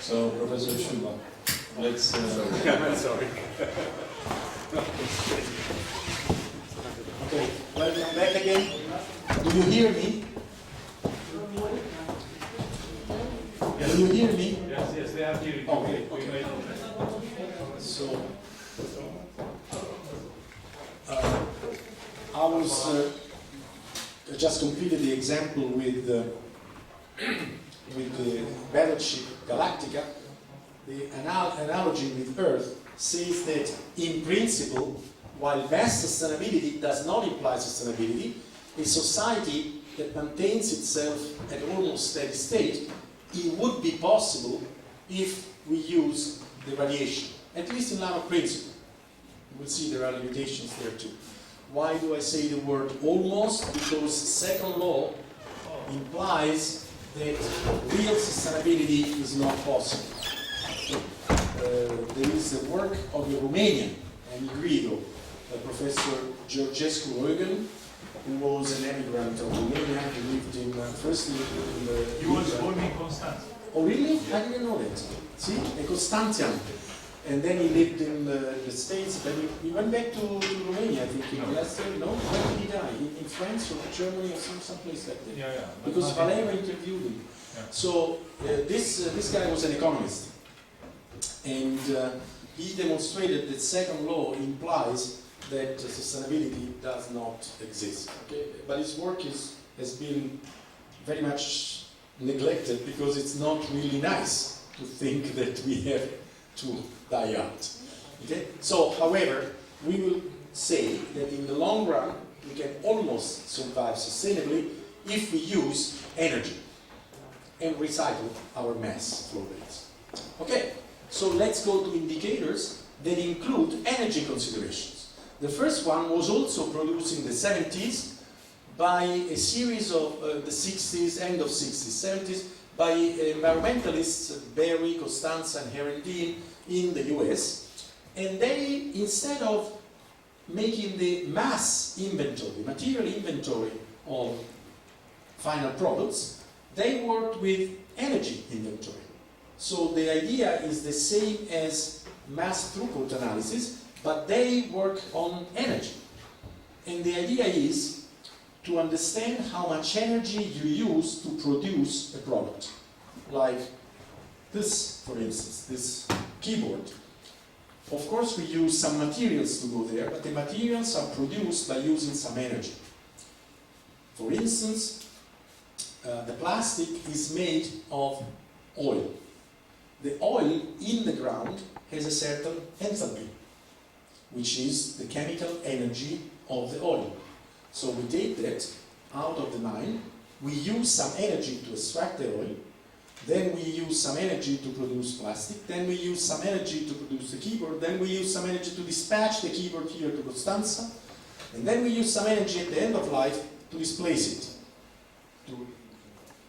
So, Professor Sciubba, let's... Sorry. Okay, welcome back again. Do you hear me? Do you hear me? Yes, they are hearing. Okay. So, I was just completed the example with the battleship Galactica. The analogy with Earth says that in principle, while vast sustainability does not imply sustainability, a society that maintains itself at almost steady state, it would be possible if we use the radiation, at least in line of principle. You will see there are limitations there too. Why do I say the word almost? Because second law implies that real sustainability is not possible. There is the work of the Romanian Enrico, Professor Georgescu Eugen, who was an emigrant of Romania. He lived in, first lived in the... You was born in Constanta. Oh really? I didn't know that. See? A Constantian. And then he lived in the States, but he went back to Romania, I think, in last year. No? Where did he die? In France or Germany or someplace like that? Yeah. Because Valero interviewed him. Yeah. So this guy was an economist. And he demonstrated that second law implies that sustainability does not exist. Okay? But his work has been very much neglected because it's not really nice to think that we have to die out. Okay? So, however, we will say that in the long run, we can almost survive sustainably if we use energy and recycle our mass flow rates. Okay, so let's go to indicators that include energy considerations. The first one was also produced in the 70s by a series of the 60s, end of 60s, 70s, by environmentalists Barry, Constanta, and Herendeen in the US. And they, instead of making the mass inventory, material inventory of final products, they worked with energy inventory. So the idea is the same as mass throughput analysis, but they work on energy. And the idea is to understand how much energy you use to produce a product. Like this, for instance, this keyboard. Of course, we use some materials to go there, but the materials are produced by using some energy. For instance, the plastic is made of oil. The oil in the ground has a certain enthalpy, which is the chemical energy of the oil. So we take that out of the mine, we use some energy to extract the oil, then we use some energy to produce plastic, then we use some energy to produce the keyboard, then we use some energy to dispatch the keyboard here to Constanta, and then we use some energy at the end of life to displace it, to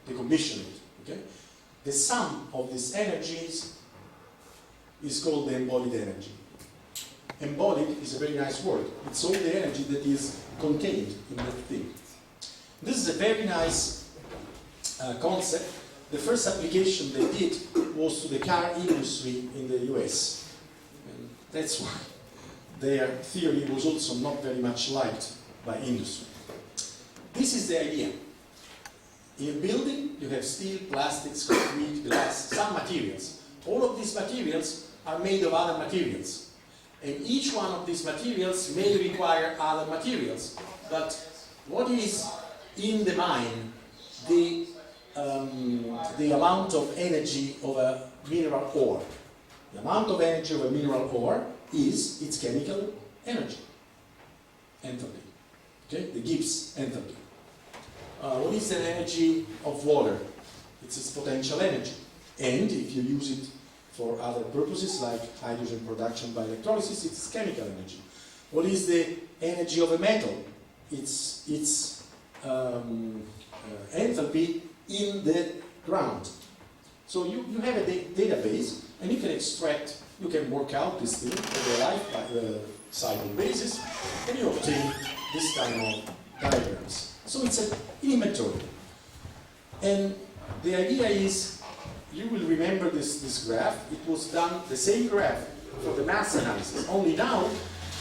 decommission it. Okay? The sum of these energies is called the embodied energy. Embodied is a very nice word. It's all the energy that is contained in that thing. This is a very nice concept. The first application they did was to the car industry in the US. And that's why their theory was also not very much liked by industry. This is the idea. In a building, you have steel, plastics, concrete, glass, some materials. All of these materials are made of other materials. And each one of these materials may require other materials. But what is in the mine the amount of energy of a mineral ore? The amount of energy of a mineral ore is its chemical energy, enthalpy. Okay? The Gibbs enthalpy. What is the energy of water? It's its potential energy. And if you use it for other purposes like hydrogen production by electrolysis, it's chemical energy. What is the energy of a metal? It's its enthalpy in the ground. So you have a database and you can extract, you can work out this thing on a life cycle basis and you obtain this kind of diagrams. So it's an inventory. And the idea is you will remember this graph. It was done, the same graph, for the mass analysis. Only now,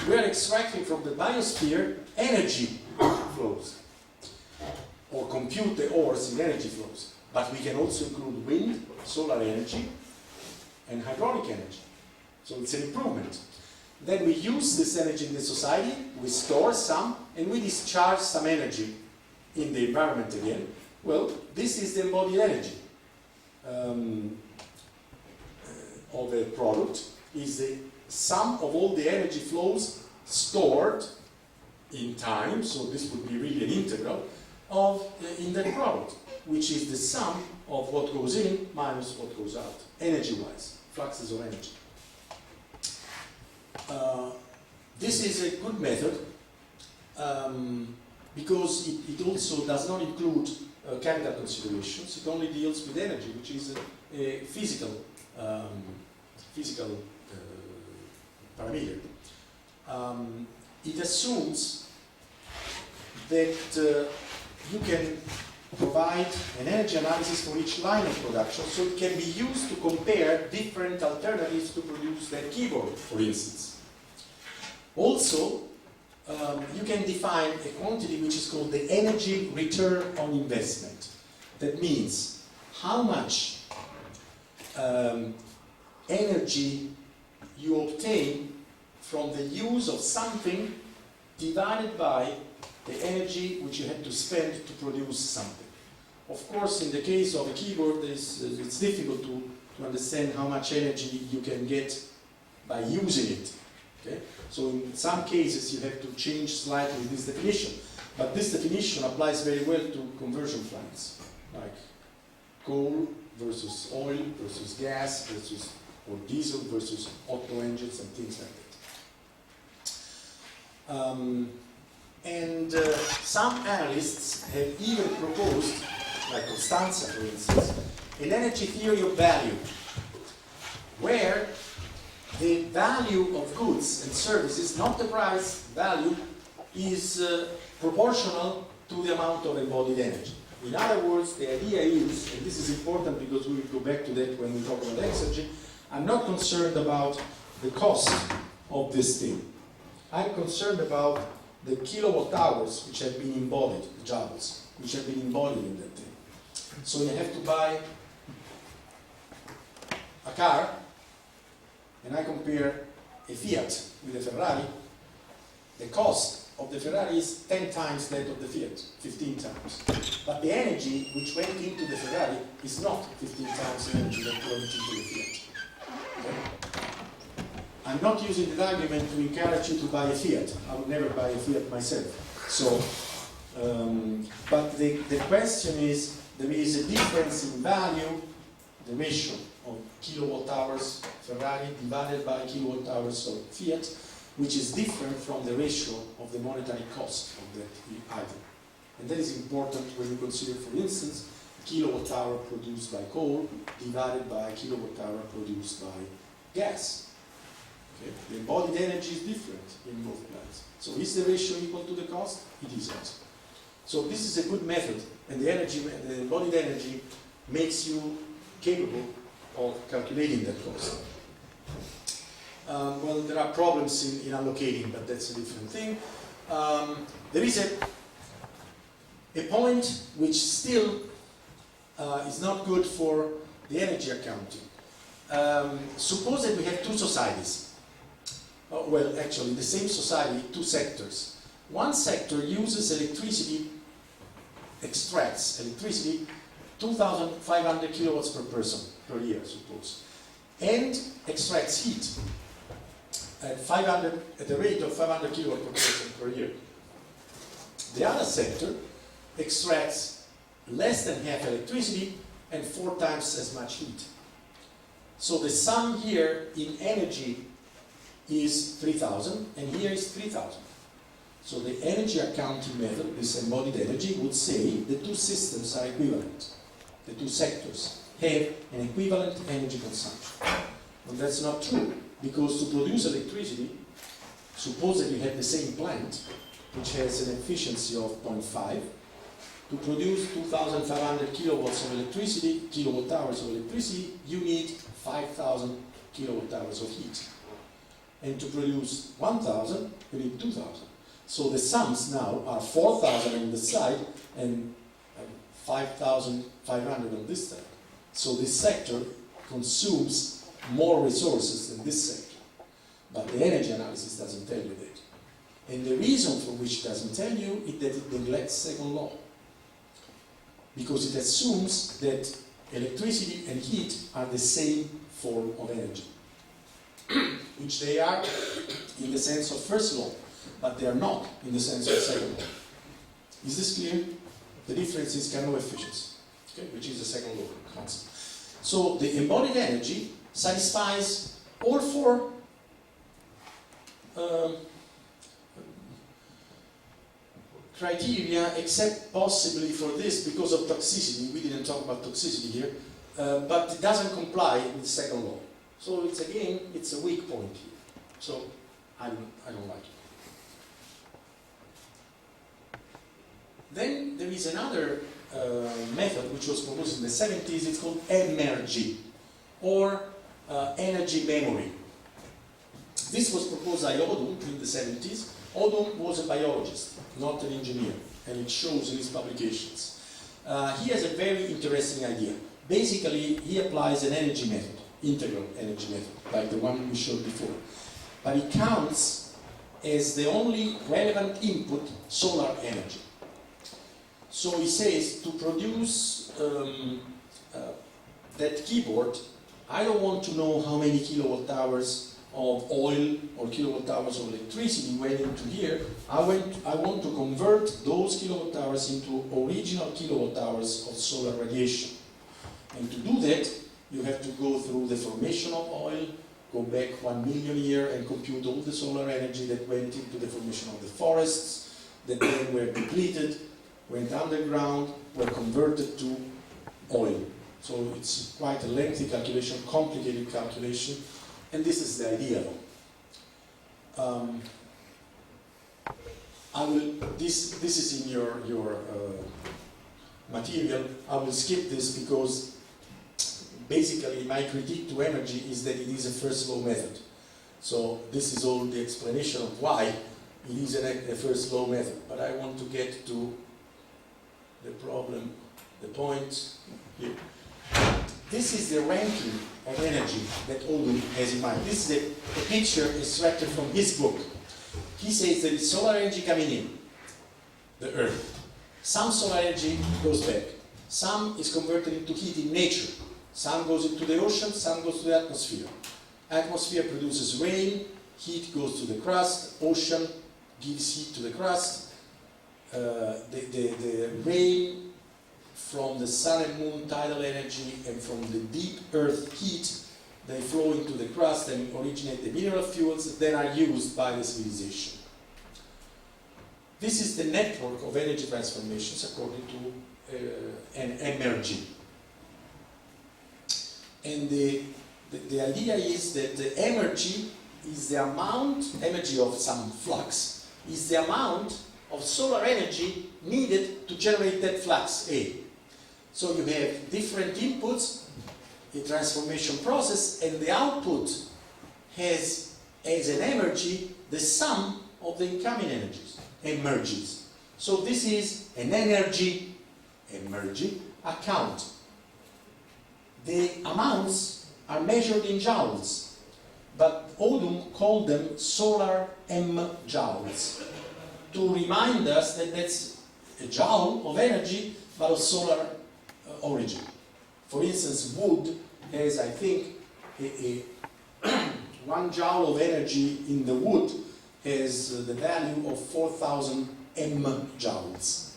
we are extracting from the biosphere energy flows, or compute the ores in energy flows. But we can also include wind, solar energy, and hydraulic energy. So it's an improvement. Then we use this energy in the society, we store some, and we discharge some energy in the environment again. Well, this is the embodied energy of a product, is the sum of all the energy flows stored in time, so this would be really an integral, in that product, which is the sum of what goes in minus what goes out, energy-wise, fluxes of energy. This is a good method because it also does not include chemical considerations. It only deals with energy, which is a physical parameter. It assumes that you can provide an energy analysis for each line of production, so it can be used to compare different alternatives to produce that keyboard, for instance. Also, you can define a quantity which is called the energy return on investment. That means how much energy you obtain from the use of something divided by the energy which you had to spend to produce something. Of course, in the case of a keyboard, it's difficult to understand how much energy you can get by using it. Okay? So in some cases you have to change slightly this definition, but this definition applies very well to conversion plants, like coal versus oil versus gas versus or diesel versus auto engines and things like that. Some analysts have even proposed, like Constanta for instance, an energy theory of value, where the value of goods and services, not the price value, is proportional to the amount of embodied energy. In other words, the idea is, and this is important because we will go back to that when we talk about exergy, I'm not concerned about the cost of this thing. I'm concerned about the kilowatt hours which have been embodied, the joules, which have been embodied in that thing. So you have to buy a car, and I compare a Fiat with a Ferrari, the cost of the Ferrari is 10 times that of the Fiat, 15 times. But the energy which went into the Ferrari is not 15 times the energy that went into the Fiat. Okay? I'm not using that argument to encourage you to buy a Fiat. I would never buy a Fiat myself. So, but the question is, there is a difference in value, the ratio of kilowatt hours Ferrari divided by kilowatt hours of Fiat, which is different from the ratio of the monetary cost of that item. And that is important when you consider, for instance, kilowatt hour produced by coal divided by kilowatt hour produced by gas. Okay? The embodied energy is different in both plants. So is the ratio equal to the cost? It isn't. So this is a good method, and the embodied energy makes you capable of calculating that cost. Well, there are problems in allocating, but that's a different thing. There is a point which still is not good for the energy accounting. Suppose that we have two societies. Well, actually, the same society, two sectors. One sector uses electricity, extracts electricity, 2,500 kilowatts per person per year, suppose, and extracts heat at the rate of 500 kilowatts per person per year. The other sector extracts less than half electricity and 4 times as much heat. So the sum here in energy is 3,000, and here is 3,000. So the energy accounting method, this embodied energy, would say the two systems are equivalent. The two sectors have an equivalent energy consumption. Well, that's not true, because to produce electricity, suppose that you have the same plant, which has an efficiency of 0.5, to produce 2,500 kilowatts of electricity, kilowatt hours of electricity, you need 5,000 kilowatt hours of heat. And to produce 1,000, you need 2,000. So the sums now are 4,000 on this side and 5,500 on this side. So this sector consumes more resources than this sector. But the energy analysis doesn't tell you that. And the reason for which it doesn't tell you is that it neglects second law. Because it assumes that electricity and heat are the same form of energy. Which they are in the sense of first law, but they are not in the sense of second law. Is this clear? The difference is Carnot efficiency, okay, which is the second law concept. So the embodied energy satisfies all four criteria, except possibly for this because of toxicity. We didn't talk about toxicity here, but it doesn't comply with the second law. So it's again, it's a weak point here. So I don't like it. Then there is another method which was proposed in the 70s. It's called energy, or energy memory. This was proposed by Odum in the 70s. Odum was a biologist, not an engineer, and it shows in his publications. He has a very interesting idea. Basically, he applies an energy method, integral energy method, like the one we showed before. But he counts as the only relevant input solar energy. So he says, to produce that keyboard, I don't want to know how many kilowatt hours of oil or kilowatt hours of electricity went into here. I want to convert those kilowatt hours into original kilowatt hours of solar radiation. And to do that, you have to go through the formation of oil, go back 1 million years and compute all the solar energy that went into the formation of the forests, that then were depleted, went underground, were converted to oil. So it's quite a lengthy calculation, complicated calculation, and this is the idea. This is in your material. I will skip this because basically my critique to energy is that it is a first law method. So this is all the explanation of why it is a first law method. But I want to get to the problem, the point here. This is the ranking of energy that Odum has in mind. This is a picture extracted from his book. He says there is solar energy coming in, the Earth. Some solar energy goes back. Some is converted into heat in nature. Some goes into the ocean, some goes to the atmosphere. Atmosphere produces rain, heat goes to the crust, ocean gives heat to the crust. The rain from the sun and moon tidal energy and from the deep earth heat, they flow into the crust and originate the mineral fuels that are used by the civilization. This is the network of energy transformations according to an energy. And the idea is that the energy is the amount, energy of some flux, is the amount of solar energy needed to generate that flux, A. So you have different inputs, a transformation process, and the output has as an energy the sum of the incoming energies, emerges. So this is an energy account. The amounts are measured in joules, but Odum called them solar M-joules, to remind us that that's a joule of energy, but of solar origin. For instance, wood has, I think, 1 joule of energy in the wood has the value of 4,000 M-joules.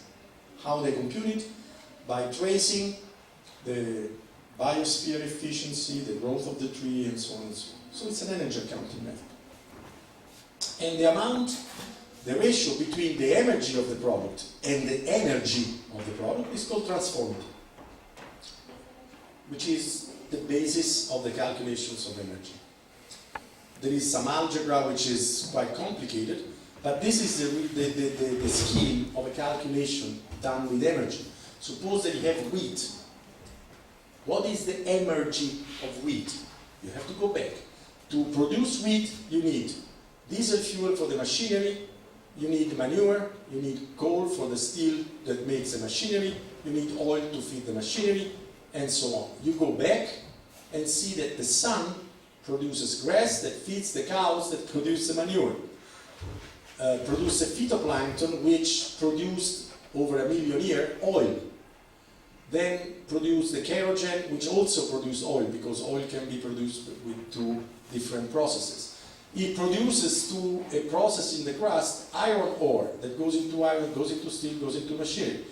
How they compute it? By tracing the biosphere efficiency, the growth of the tree, and so on and so on. So it's an energy accounting method. And the amount, the ratio between the energy of the product and the energy of the product is called transformative, which is the basis of the calculations of energy. There is some algebra which is quite complicated, But this is the scheme of a calculation done with energy. Suppose that you have wheat. What is the energy of wheat? You have to go back. To produce wheat, you need diesel fuel for the machinery, you need manure, you need coal for the steel that makes the machinery, you need oil to feed the machinery, and so on. You go back and see that the sun produces grass that feeds the cows that produce the manure. Produce the phytoplankton which produced over 1 million years oil. Then produce the kerogen which also produce oil, because oil can be produced with 2 different processes. It produces through a process in the crust iron ore that goes into iron, goes into steel, goes into machinery.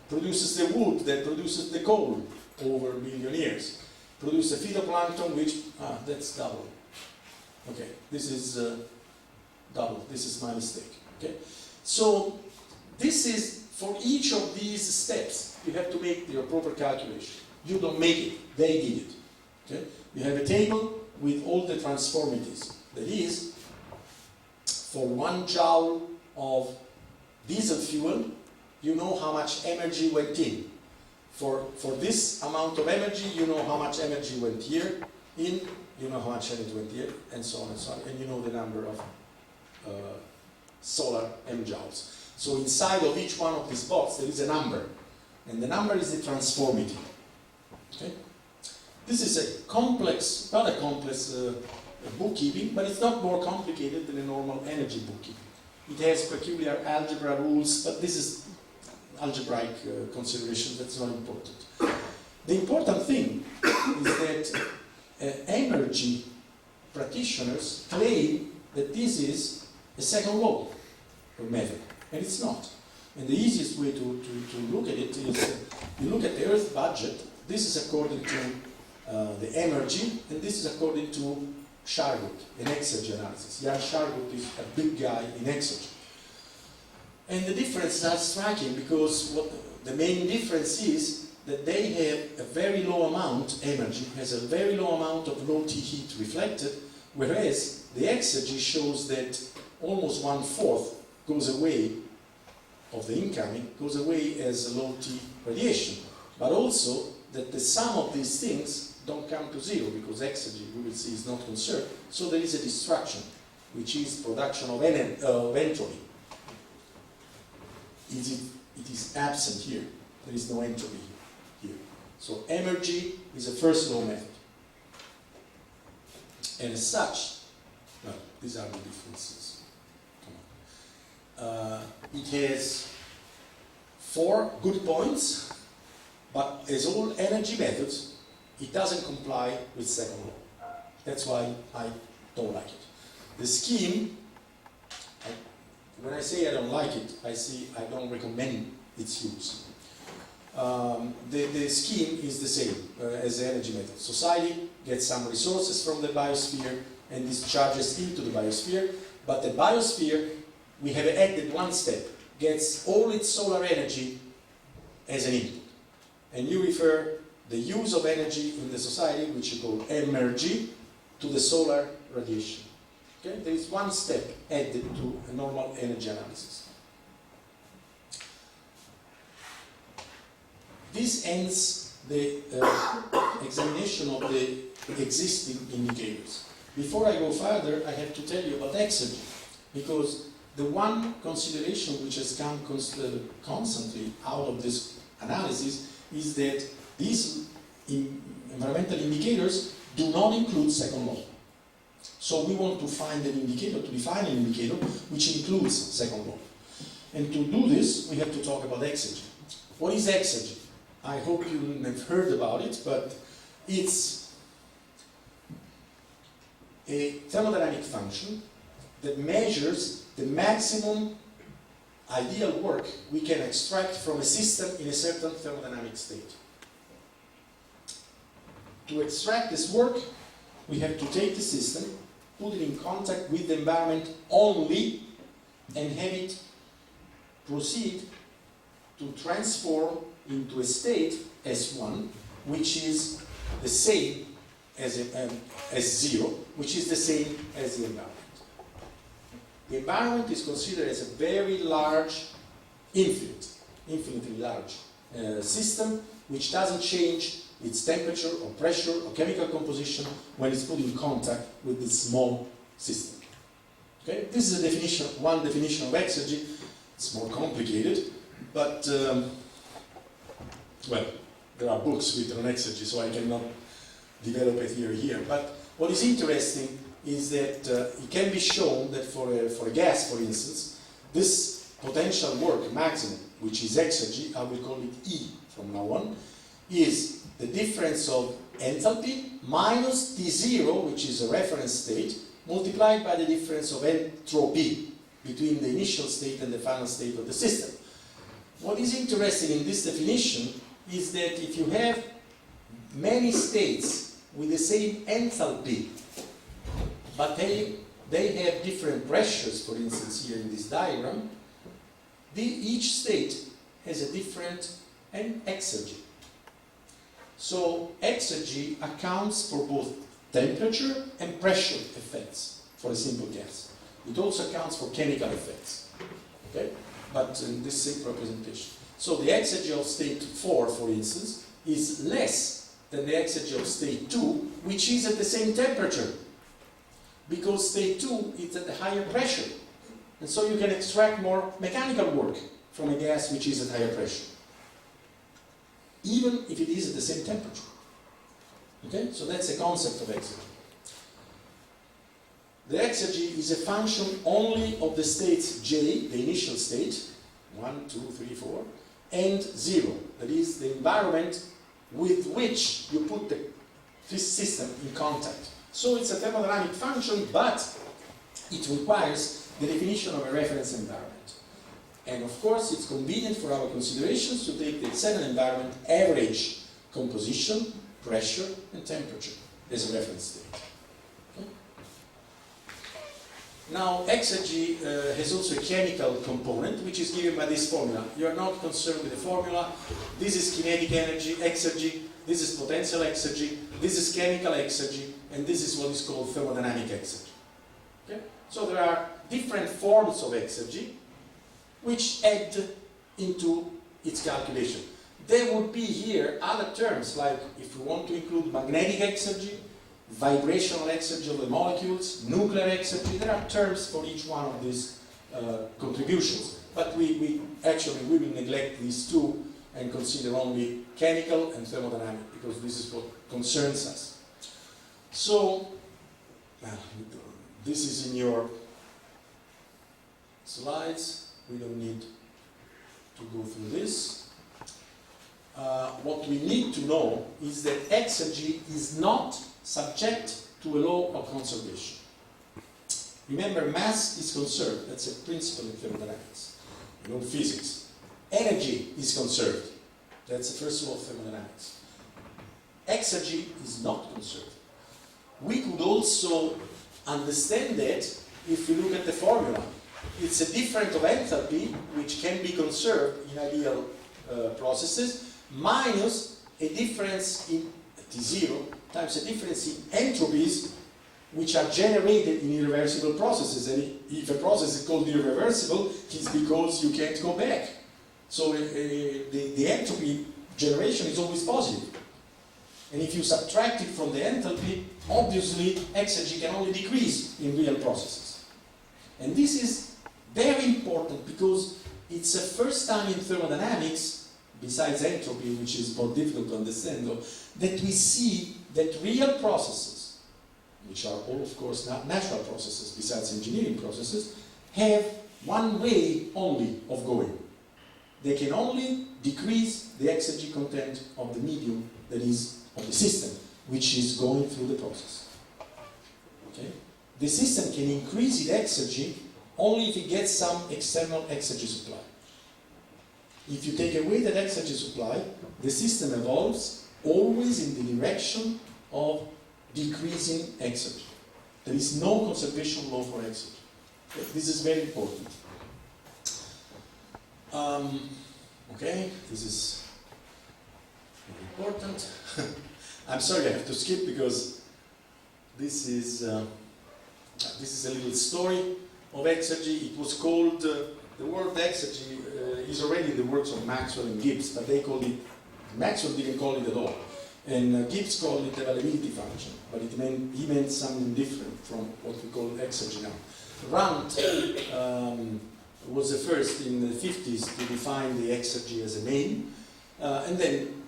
Produces the wood that produces the coal over 1 million years. Produces the phytoplankton which, that's double. Okay, this is double, this is my mistake. Okay, so this is, for each of these steps, you have to make your proper calculation. You don't make it, they did it. Okay, you have a table with all the transformities. That is, for 1 joule of diesel fuel, you know how much energy went in. For this amount of energy, you know how much energy went here in, you know how much energy went here, and so on and so on, and you know the number of solar M-joules. So inside of each one of these boxes, there is a number, and the number is the transformity. Okay? This is a complex, not a complex bookkeeping, but it's not more complicated than a normal energy bookkeeping. It has peculiar algebra rules, but this is algebraic consideration, that's not important. The important thing is that energy practitioners claim that this is a second law method, and it's not. And the easiest way to look at it is you look at the Earth budget. This is according to the energy, and this is according to Shargut, an exergy analysis. Jan Shargut is a big guy in exergy. And the difference is striking, because what the main difference is that they have a very low amount, energy has a very low amount of low T heat reflected, whereas the exergy shows that almost 1/4 goes away of the incoming, goes away as a low T radiation, but also that the sum of these things don't come to 0, because exergy, we will see, is not conserved. So there is a destruction, which is production of entropy. It is absent here. There is no entropy here. So energy is a first law method. And as such, well, these are the differences. It has 4 good points, but as all energy methods, it doesn't comply with second law. That's why I don't like it. The scheme, when I say I don't like it, I say I don't recommend its use. The scheme is the same as the energy method. Society gets some resources from the biosphere and discharges into the biosphere, but the biosphere, we have added 1 step, gets all its solar energy as an input. And you refer the use of energy in the society, which you call energy, to the solar radiation. Okay? There is 1 step added to a normal energy analysis. This ends the examination of the existing indicators. Before I go further, I have to tell you about exergy, because the one consideration which has come constantly out of this analysis is that these environmental indicators do not include second law. So we want to find an indicator, to define an indicator which includes second law. And to do this, we have to talk about exergy. What is exergy? I hope you have heard about it, but it's a thermodynamic function that measures the maximum ideal work we can extract from a system in a certain thermodynamic state. To extract this work, we have to take the system, put it in contact with the environment only, and have it proceed to transform into a state S1, which is the same as 0, which is the same as the environment. The environment is considered as a very large, infinitely large system, which doesn't change its temperature or pressure or chemical composition when it's put in contact with this small system. Okay? This is a definition, one definition of exergy. It's more complicated, but well, there are books written on exergy, so I cannot develop it here. But what is interesting is that it can be shown that for a gas, for instance, this potential work maximum, which is exergy, I will call it E from now on, is the difference of enthalpy minus T0, which is a reference state, multiplied by the difference of entropy between the initial state and the final state of the system. What is interesting in this definition is that if you have many states with the same enthalpy, but they have different pressures, for instance here in this diagram, each state has a different exergy. So exergy accounts for both temperature and pressure effects for a simple gas. It also accounts for chemical effects, okay? But in this simple representation. So the exergy of state 4, for instance, is less than the exergy of state 2, which is at the same temperature, because state 2 is at a higher pressure. And so you can extract more mechanical work from a gas which is at higher pressure, even if it is at the same temperature. Okay? So that's the concept of exergy. The exergy is a function only of the states J, the initial state, 1, 2, 3, 4, and 0. That is the environment with which you put this system in contact. So it's a thermodynamic function, but it requires the definition of a reference environment. And of course, it's convenient for our considerations to take the external environment average composition, pressure, and temperature as a reference state. Okay? Now, exergy has also a chemical component, which is given by this formula. You are not concerned with the formula. This is kinetic energy, exergy. This is potential exergy. This is chemical exergy. And this is what is called thermodynamic exergy. Okay? So there are different forms of exergy which add into its calculation. There would be here other terms, like if we want to include magnetic exergy, vibrational exergy of the molecules, nuclear exergy. There are terms for each one of these contributions. But we will neglect these two and consider only chemical and thermodynamic, because this is what concerns us. So, this is in your slides. We don't need to go through this. What we need to know is that exergy is not subject to a law of conservation. Remember, mass is conserved. That's a principle in thermodynamics, in physics. Energy is conserved. That's the first law of thermodynamics. Exergy is not conserved. We could also understand that if we look at the formula. It's a difference of enthalpy, which can be conserved in ideal processes, minus a difference in T0 times a difference in entropies, which are generated in irreversible processes. And if a process is called irreversible, it's because you can't go back. So the entropy generation is always positive. And if you subtract it from the enthalpy, obviously exergy can only decrease in real processes. And this is very important because it's the first time in thermodynamics, besides entropy, which is more difficult to understand though, that we see that real processes, which are all of course not natural processes besides engineering processes, have one way only of going. They can only decrease the exergy content of the medium, that is, of the system, which is going through the process. Okay? The system can increase its exergy only if it gets some external exergy supply. If you take away that exergy supply, the system evolves always in the direction of decreasing exergy. There is no conservation law for exergy. Okay? This is very important. Okay, this is very important. I'm sorry I have to skip because this is a little story of exergy. It was called, the word exergy is already in the works of Maxwell and Gibbs, but they called it, Maxwell didn't call it at all. And Gibbs called it the availability function, but he meant something different from what we call exergy now. Rand was the first in the 50s to define the exergy as a name, and then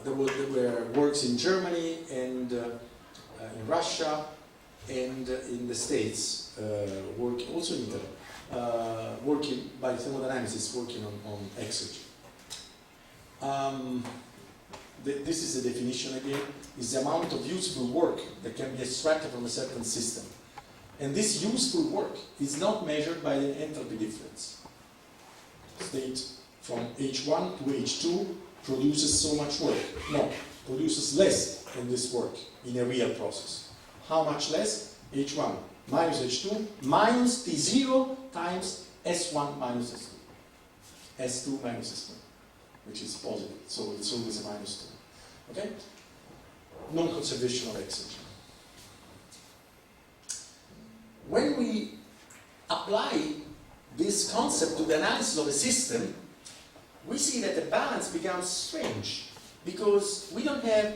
there were works in Germany and in Russia and in the States, also in Italy, working by thermodynamicists working on exergy. This is the definition again, is the amount of useful work that can be extracted from a certain system. And this useful work is not measured by the enthalpy difference. State from H1 to H2 produces so much work. No, produces less than this work in a real process. How much less? H1 minus H2 minus T0 times S1 minus S2. S2 minus S1, which is positive, so it's always a minus 2. Okay? Non-conservation of exergy. When we apply this concept to the analysis of a system, we see that the balance becomes strange because we don't have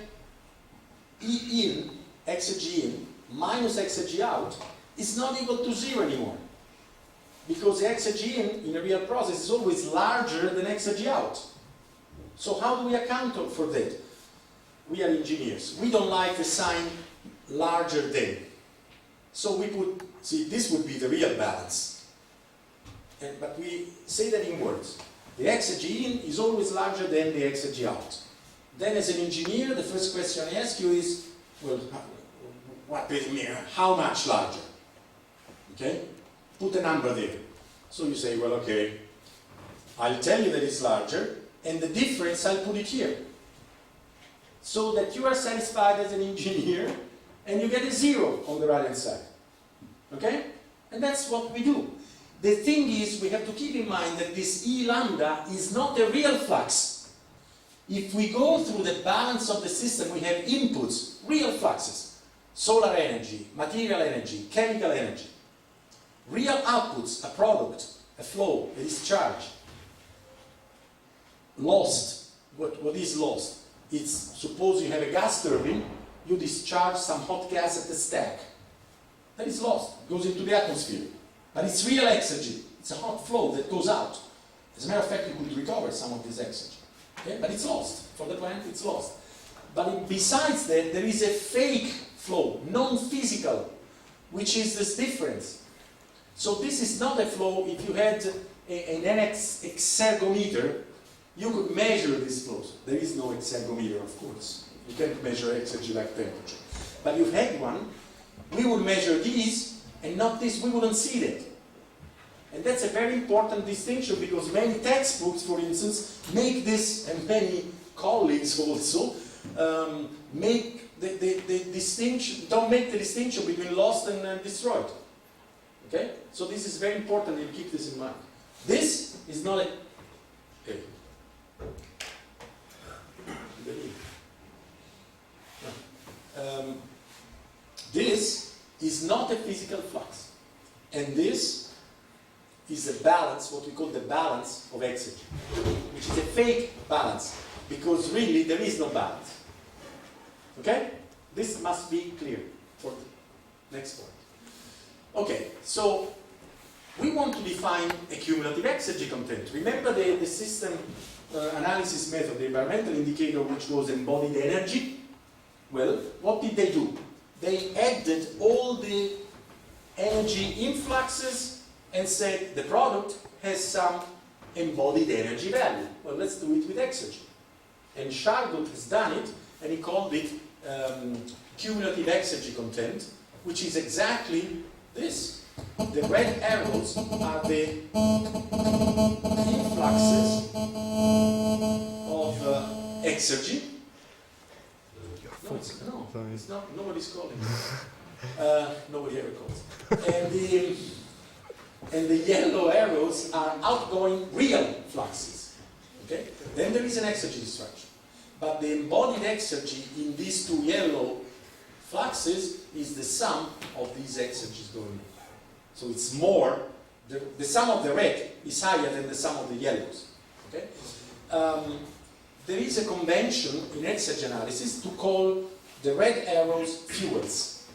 E in, exergy in, minus exergy out is not equal to 0 anymore. Because the exergy in a real process is always larger than exergy out. So how do we account for that? We are engineers. We don't like the sign larger than. So we put, see, this would be the real balance. But we say that in words. The exergy in is always larger than the exergy out. Then as an engineer, the first question I ask you is, well, what does it mean? How much larger? Okay? Put a number there. So you say, well, okay, I'll tell you that it's larger, and the difference I'll put it here. So that you are satisfied as an engineer, and you get a 0 on the right-hand side. Okay? And that's what we do. The thing is, we have to keep in mind that this E lambda is not a real flux. If we go through the balance of the system, we have inputs, real fluxes, solar energy, material energy, chemical energy. Real outputs, a product, a flow, a discharge. Lost. What is lost? It's, suppose you have a gas turbine, you discharge some hot gas at the stack. That is lost, it goes into the atmosphere. But it's real exergy. It's a hot flow that goes out. As a matter of fact, you could recover some of this exergy. Okay? But it's lost. For the plant, it's lost. But besides that, there is a fake flow, non-physical, which is this difference. So this is not a flow. If you had an exergometer, you could measure these flows. There is no exergometer, of course. You can't measure exergy like temperature. But if you had one, we would measure these, and not this, we wouldn't see that. And that's a very important distinction because many textbooks, for instance, make this, and many colleagues also, make the distinction, don't make the distinction between lost and destroyed. Okay? So this is very important, and keep this in mind. This is not a... Okay. This is not a physical flux. And this is a balance, what we call the balance of exergy, which is a fake balance, because really there is no balance. Okay? This must be clear for the next point. Okay, so we want to define a cumulative exergy content. Remember the system analysis method, the environmental indicator, which was embodied energy? Well, what did they do? They added all the energy influxes and said the product has some embodied energy value. Well, let's do it with exergy. And Chargot has done it, and he called it cumulative exergy content, which is exactly this. The red arrows are the influxes of exergy. No, it's not. Nobody's calling. Nobody ever calls. And the yellow arrows are outgoing real fluxes. Okay? Then there is an exergy destruction. But the embodied exergy in these two yellow fluxes is the sum of these exergies going in. So it's more, the sum of the red is higher than the sum of the yellows. Okay? There is a convention in X-edge analysis to call the red arrows fuels,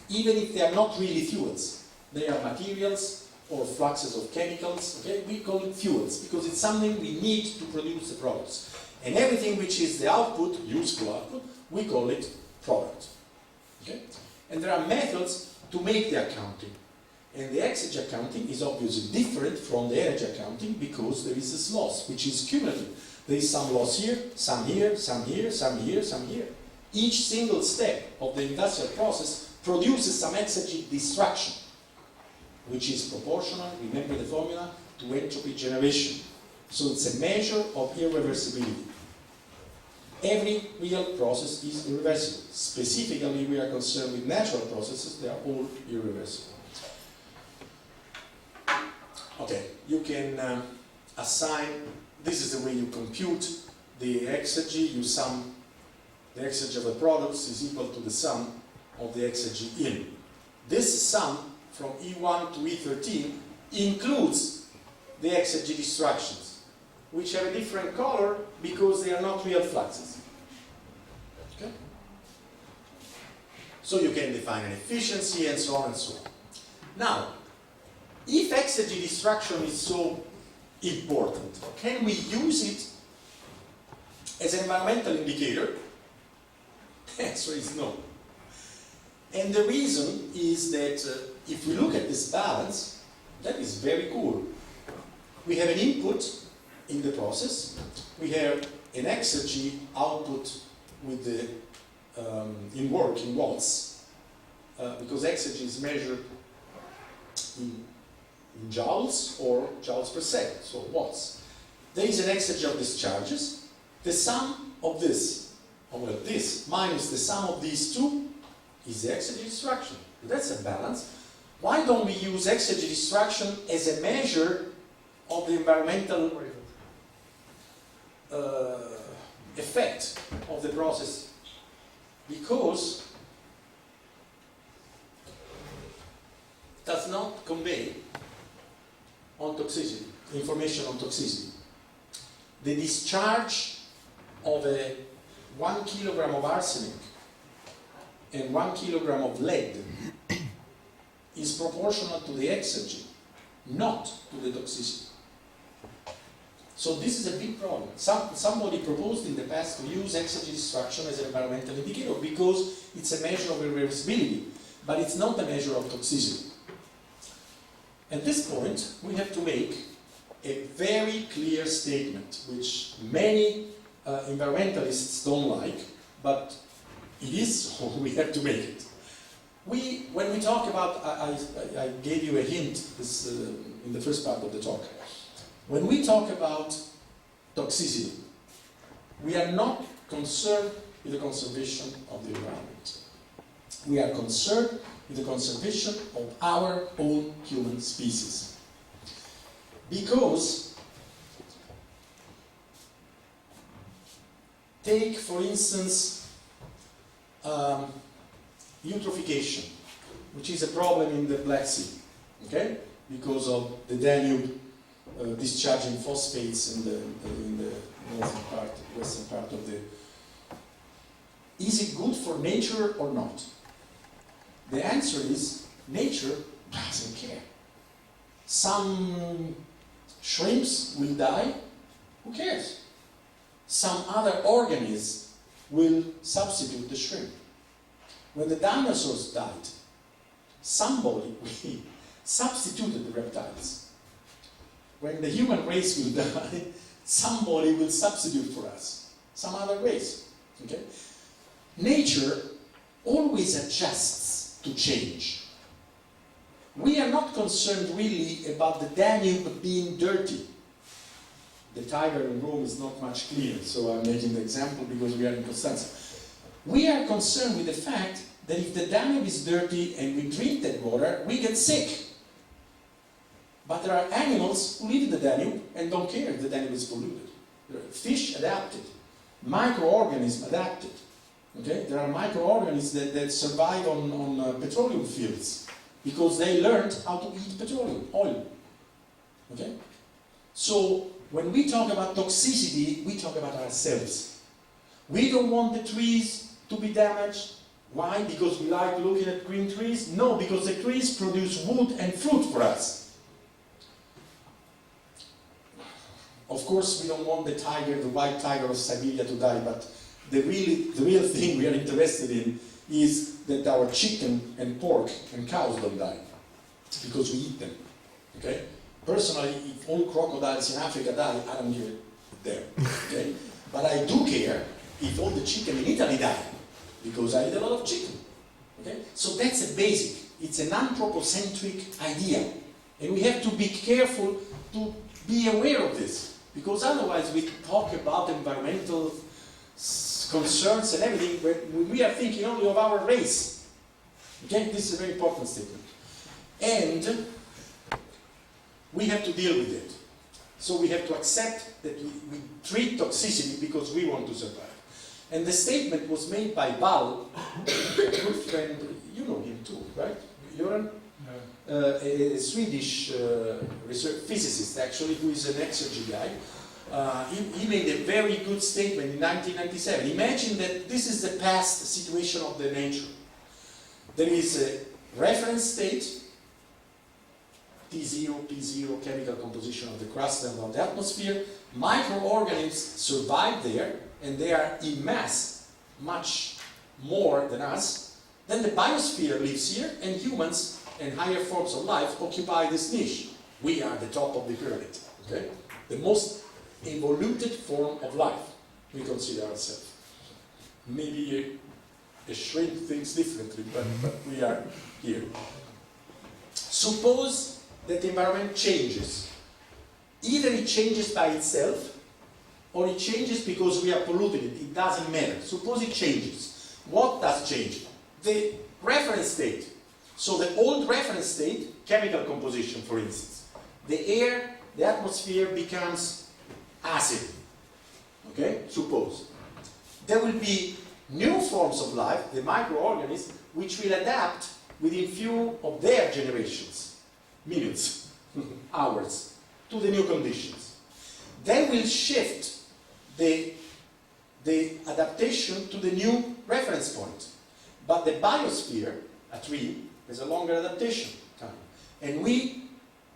even if they are not really fuels. They are materials or fluxes of chemicals. Okay? We call it fuels because it's something we need to produce the products. And everything which is the output, useful output, we call it product. Okay? And there are methods to make the accounting. And the X-edge accounting is obviously different from the N-edge accounting because there is this loss, which is cumulative. There is some loss here, some here, some here, some here, some here. Each single step of the industrial process produces some X-edge destruction, which is proportional, remember the formula, to entropy generation. So it's a measure of irreversibility. Every real process is irreversible. Specifically, we are concerned with natural processes, they are all irreversible. Okay, you can assign, this is the way you compute the X-edge, you sum the X-edge of the products is equal to the sum of the X-edge in. This sum from E1 to E13 includes the X-edge distractions, which have a different color because they are not real fluxes. Okay? So you can define an efficiency and so on and so on. Now, if X-edge distraction is so important, can we use it as an environmental indicator? The answer is no. And the reason is that if we look at this balance, that is very cool. We have an input in the process, we have an X-edge output with the in work, in watts, because X-edge is measured in joules or joules per second, so watts. There is an X-edge of discharges. The sum of this, or well, this minus the sum of these two is the X-edge distraction. That's a balance. Why don't we use X-edge distraction as a measure of the environmental effect of the process? Because it does not convey on toxicity, information on toxicity. The discharge of a 1 kilogram of arsenic and 1 kilogram of lead is proportional to the X-edge, not to the toxicity. So this is a big problem. Somebody proposed in the past to use X-edge distraction as an environmental indicator because it's a measure of irreversibility, but it's not a measure of toxicity. At this point, we have to make a very clear statement, which many environmentalists don't like, but it is so, we have to make it. When we talk about, I gave you a hint this, in the first part of the talk. When we talk about toxicity, we are not concerned with the conservation of the environment. We are concerned with the conservation of our own human species. Because, take for instance, eutrophication, which is a problem in the Black Sea, okay? Because of the Danube discharging phosphates in the northern part, western part of the... Is it good for nature or not? The answer is, nature doesn't care. Some shrimps will die, who cares? Some other organism will substitute the shrimp. When the dinosaurs died, somebody substituted the reptiles. When the human race will die, somebody will substitute for us, some other race. Okay? Nature always adjusts to change. We are not concerned really about the Danube being dirty. The Tiber in Rome is not much cleaner, so I'm making the example because we are in Constanta. We are concerned with the fact that if the Danube is dirty and we drink that water, we get sick. But there are animals who live in the Danube and don't care if the Danube is polluted. Fish adapted, microorganisms adapted. Okay? There are microorganisms that survive on petroleum fields because they learned how to eat petroleum, oil. Okay? So when we talk about toxicity, we talk about ourselves. We don't want the trees to be damaged. Why? Because we like looking at green trees? No, because the trees produce wood and fruit for us. Of course, we don't want the tiger, the white tiger of Siberia to die, but the real thing we are interested in is that our chicken and pork and cows don't die, because we eat them. Okay? Personally, if all crocodiles in Africa die, I don't give a damn. Okay? But I do care if all the chicken in Italy die, because I eat a lot of chicken. Okay? So that's a basic, it's an anthropocentric idea. And we have to be careful to be aware of this, because otherwise we talk about environmental concerns and everything when we are thinking only of our race. Okay? This is a very important statement. And we have to deal with it. So we have to accept that we treat toxicity because we want to survive. And the statement was made by Ball, a good friend, you know him too, right? Göran? A Swedish research physicist, actually, who is an exergy guy. He made a very good statement in 1997. Imagine that this is the past situation of the nature. There is a reference state, T0, P0, chemical composition of the crust and of the atmosphere. Microorganisms survive there, and they are in mass much more than us. Then the biosphere lives here, and humans and higher forms of life occupy this niche. We are the top of the pyramid, okay? The most evoluted form of life, we consider ourselves. Maybe a shrimp thinks differently, but we are here. Suppose that the environment changes. Either it changes by itself, or it changes because we are polluting it. It doesn't matter. Suppose it changes. What does change? The reference state. So the old reference state, chemical composition, for instance. The air, the atmosphere becomes acid. Okay? Suppose. There will be new forms of life, the microorganisms, which will adapt within few of their generations, minutes, hours, to the new conditions. They will shift the adaptation to the new reference point. But the biosphere, a tree, has a longer adaptation time. And we,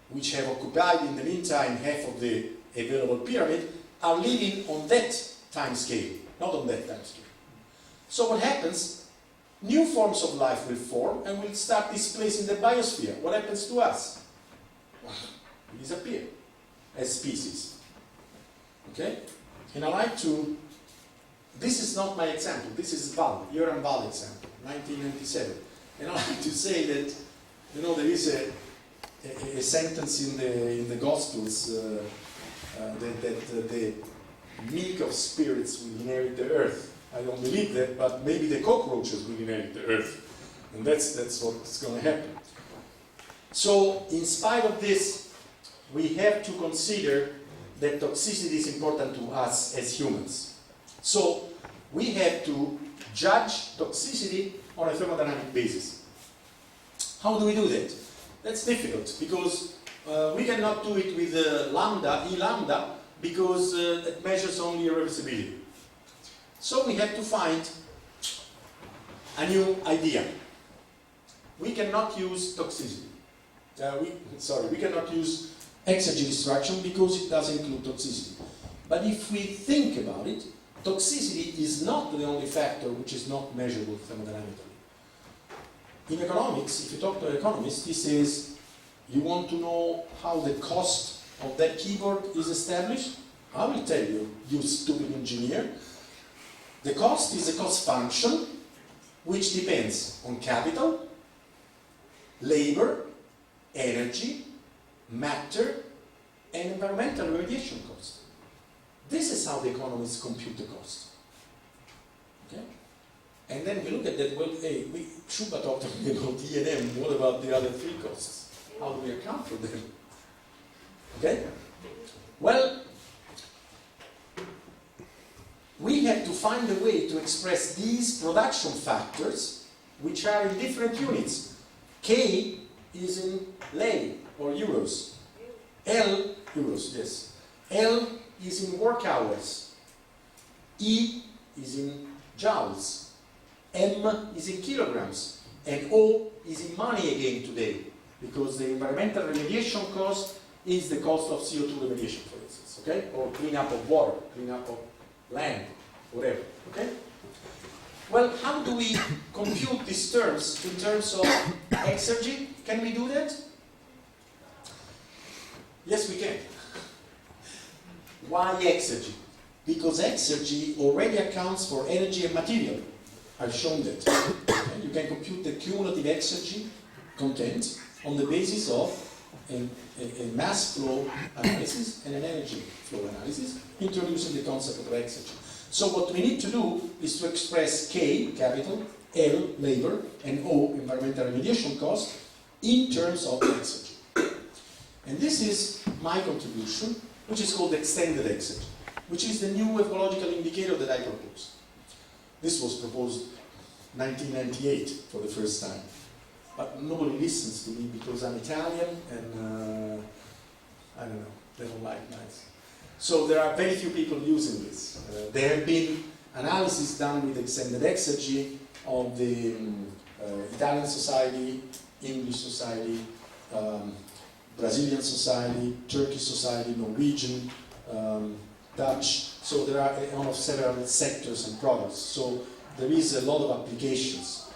which have occupied in the meantime half of the available pyramid, are living on that time scale, not on that time scale. So what happens? New forms of life will form and will start displacing the biosphere. What happens to us? We disappear as species. Okay? And I like to, this is not my example, this is Göran Ball example, 1997. And I like to say that, you know, there is a sentence in the Gospels that the meek of spirits will inherit the earth. I don't believe that, but maybe the cockroaches will inherit the earth. And that's what's going to happen. So, in spite of this, we have to consider that toxicity is important to us as humans. So, we have to judge toxicity on a thermodynamic basis. How do we do that? That's difficult, because we cannot do it with lambda, E lambda, because it measures only irreversibility. So we have to find a new idea. We cannot use toxicity. We cannot use exergy destruction because it does include toxicity. But if we think about it, toxicity is not the only factor which is not measurable thermodynamically. In economics, if you talk to an economist, he says, you want to know how the cost of that keyboard is established? I will tell you, you stupid engineer. The cost is a cost function which depends on capital, labor, energy, matter, and environmental remediation cost. This is how the economists compute the cost. Okay? And then we look at that, well, hey, Sciubba talked about E&M, what about the other three costs? How do we account for them? Okay? Well, we have to find a way to express these production factors, which are in different units. K is in lei or euros. L, euros, yes. L is in work hours. E is in joules. M is in kilograms. And O is in money again today, because the environmental remediation cost is the cost of CO2 remediation, for instance, okay? Or cleanup of water, cleanup of land, whatever, okay? Well, how do we compute these terms in terms of exergy? Can we do that? Yes, we can. Why exergy? Because exergy already accounts for energy and material. I've shown that. Okay? You can compute the cumulative exergy content on the basis of a mass flow analysis and an energy flow analysis, introducing the concept of exergy. So what we need to do is to express K, capital, L, labor, and O, environmental remediation cost, in terms of exergy. And this is my contribution, which is called extended exergy, which is the new ecological indicator that I proposed. This was proposed 1998 for the first time. But nobody listens to me because I'm Italian and I don't know, they don't like nice. So there are very few people using this. There have been analyses done with extended exergy of the Italian society, English society, Brazilian society, Turkish society, Norwegian, Dutch. So there are of several sectors and products. So there is a lot of applications.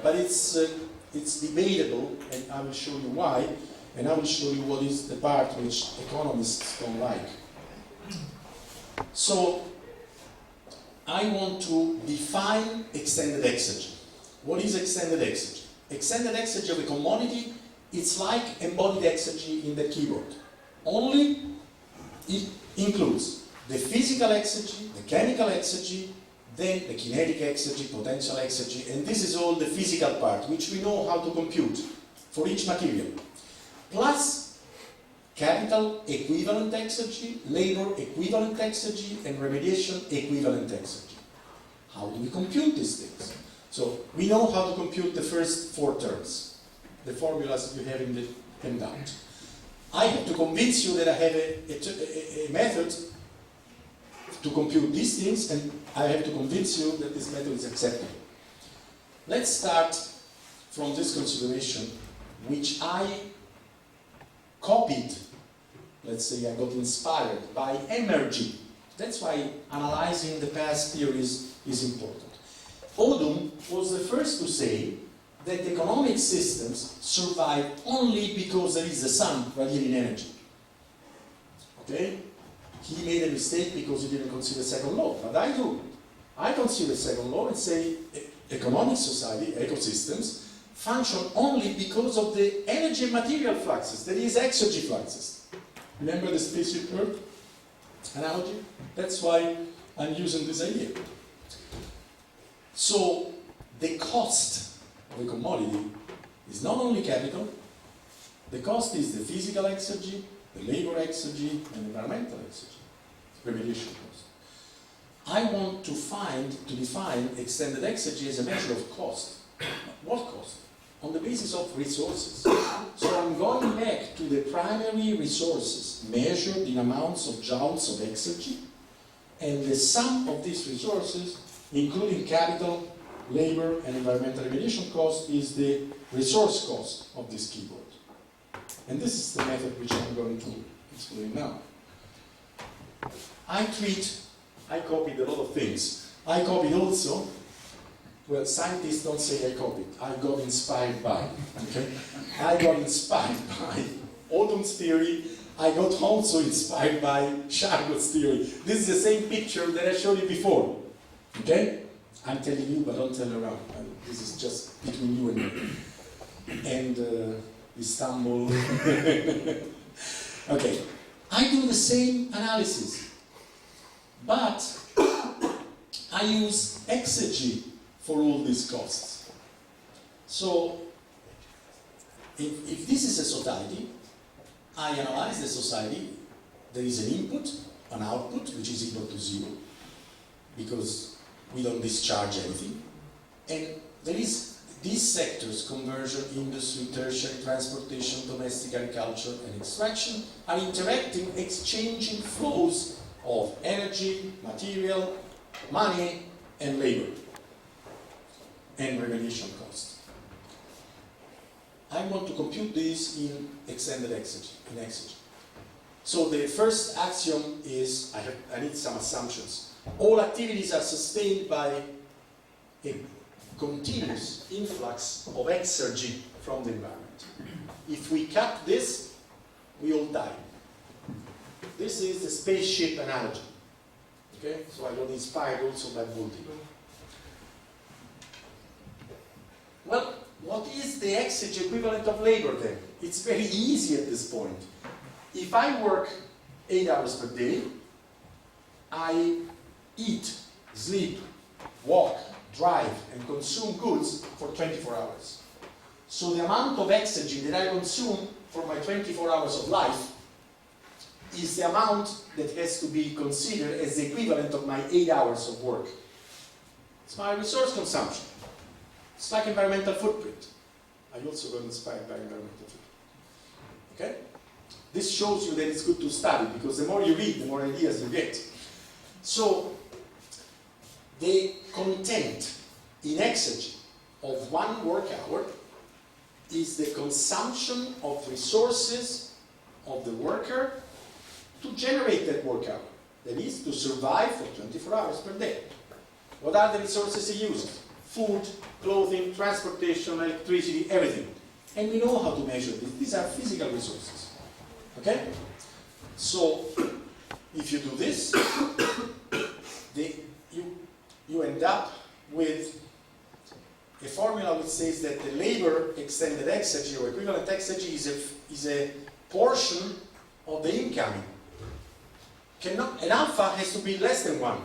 But it's debatable, and I will show you why, and I will show you what is the part which economists don't like. So, I want to define extended exergy. What is extended exergy? Extended exergy of a commodity, it's like embodied exergy in the keyboard. Only it includes the physical exergy, the chemical exergy, then the kinetic exergy, potential exergy, and this is all the physical part, which we know how to compute for each material. Plus capital equivalent exergy, labor equivalent exergy, and remediation equivalent exergy. How do we compute these things? So we know how to compute the first four terms, the formulas you have in the handout. I have to convince you that I have a method to compute these things, and I have to convince you that this method is acceptable. Let's start from this consideration, which I copied. Let's say I got inspired by energy. That's why analyzing the past theories is important. Odum was the first to say that economic systems survive only because there is the sun radiating energy. Okay? He made a mistake because he didn't consider second law, but I do. I consider second law and say economic society, ecosystems, function only because of the energy and material fluxes, that is exergy fluxes. Remember the spaceship Earth analogy? That's why I'm using this idea. So the cost of a commodity is not only capital, the cost is the physical exergy, the labor exergy, and environmental exergy, remediation cost. I want to define extended exergy as a measure of cost. What cost? On the basis of resources. So I'm going back to the primary resources measured in amounts of joules of exergy, and the sum of these resources, including capital, labor, and environmental remediation cost, is the resource cost of this keyboard. And this is the method which I'm going to explain now. I copied a lot of things. I copied also, well, scientists don't say I copied. I got inspired by, okay? I got inspired by Odum's theory. I got also inspired by Charlotte's theory. This is the same picture that I showed you before, okay? I'm telling you, but don't tell around. This is just between you and me. And Istanbul. Okay, I do the same analysis, but I use exergy for all these costs. So, if this is a society, I analyze the society. There is an input, an output, which is equal to 0, because we don't discharge anything. And there is these sectors, conversion, industry, tertiary, transportation, domestic agriculture, and extraction, are interacting, exchanging flows of energy, material, money, and labor, and remediation cost. I want to compute this in extended exergy, in exergy. So the first axiom is, I need some assumptions. All activities are sustained by a continuous influx of exergy from the environment. If we cut this, we all die. This is the spaceship analogy. Okay? So I got inspired also by Boulding. Well, what is the exergy equivalent of labor then? It's very easy at this point. If I work 8 hours per day, I eat, sleep, walk, drive, and consume goods for 24 hours. So the amount of exergy that I consume for my 24 hours of life is the amount that has to be considered as the equivalent of my 8 hours of work. It's my resource consumption. It's like environmental footprint. I also got inspired by environmental footprint. Okay? This shows you that it's good to study, because the more you read, the more ideas you get. So, the content in exergy of 1 work hour is the consumption of resources of the worker to generate that work hour. That is, to survive for 24 hours per day. What are the resources he uses? Food, clothing, transportation, electricity, everything. And we know how to measure this. These are physical resources. Okay? So, if you do this, you end up with a formula which says that the labor extended exergy or equivalent exergy is a portion of the incoming. And alpha has to be less than 1.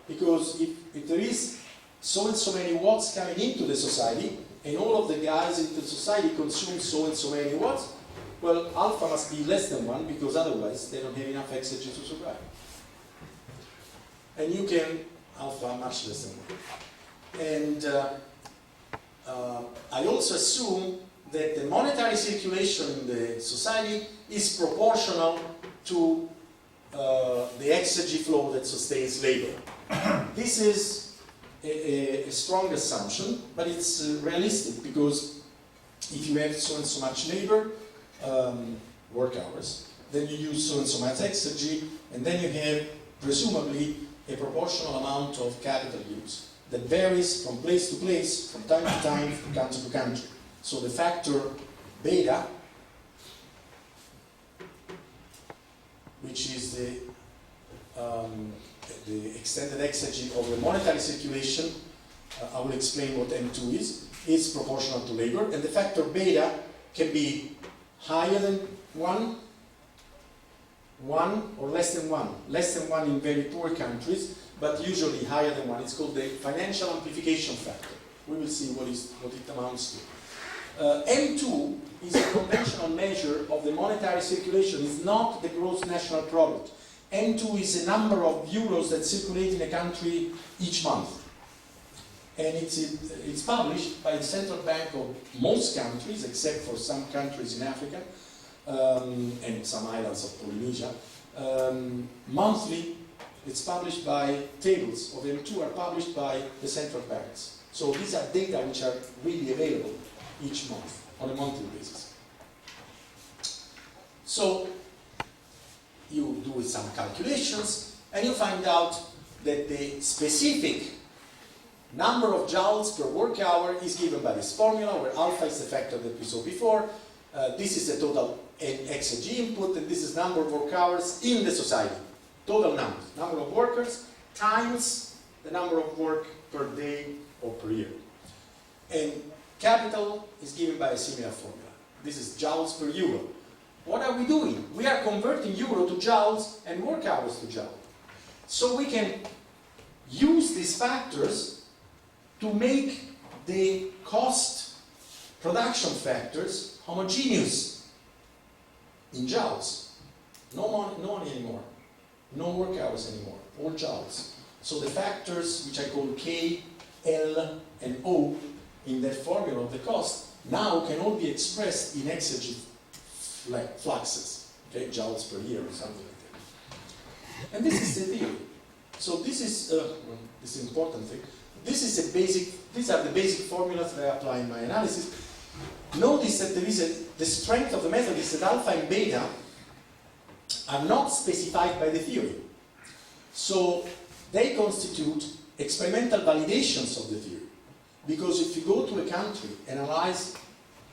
Because if there is so and so many watts coming into the society, and all of the guys in the society consume so and so many watts, well, alpha must be less than 1, because otherwise they don't have enough exergy to survive. And you can alpha much less than 1. And I also assume that the monetary circulation in the society is proportional to the exergy flow that sustains labor. This is a strong assumption, but it's realistic, because if you have so and so much labor, work hours, then you use so and so much exergy, and then you have presumably a proportional amount of capital use that varies from place to place, from time to time, from country to country. So the factor beta, which is the extended exergy of the monetary circulation, I will explain what M2 is proportional to labor, and the factor beta can be higher than 1, 1 or less than 1. Less than 1 in very poor countries, but usually higher than 1. It's called the financial amplification factor. We will see what it amounts to. M2 is a conventional measure of the monetary circulation. It's not the gross national product. M2 is a number of euros that circulate in a country each month. And it's published by the central bank of most countries, except for some countries in Africa, and some islands of Polynesia. Monthly, it's published by tables of M2 are published by the central banks. So these are data which are really available each month, on a monthly basis. So you do some calculations, and you find out that the specific number of joules per work hour is given by this formula, where alpha is the factor that we saw before. This is the total exergy input, and this is number of work hours in the society. Total numbers, number of workers times the number of work per day or per year. And capital is given by a similar formula. This is joules per euro. What are we doing? We are converting euro to joules and work hours to joule. So we can use these factors to make the cost production factors homogeneous in joules. No money anymore. No work hours anymore. All joules. So the factors, which I call K, L, and O, in that formula of the cost now can all be expressed in exergy fluxes, okay, joules per year or something like that. And this is the theory. So this is this important thing. This is a basic. These are the basic formulas that I apply in my analysis. Notice that there is the strength of the method is that alpha and beta are not specified by the theory. So they constitute experimental validations of the theory. Because if you go to a country and analyze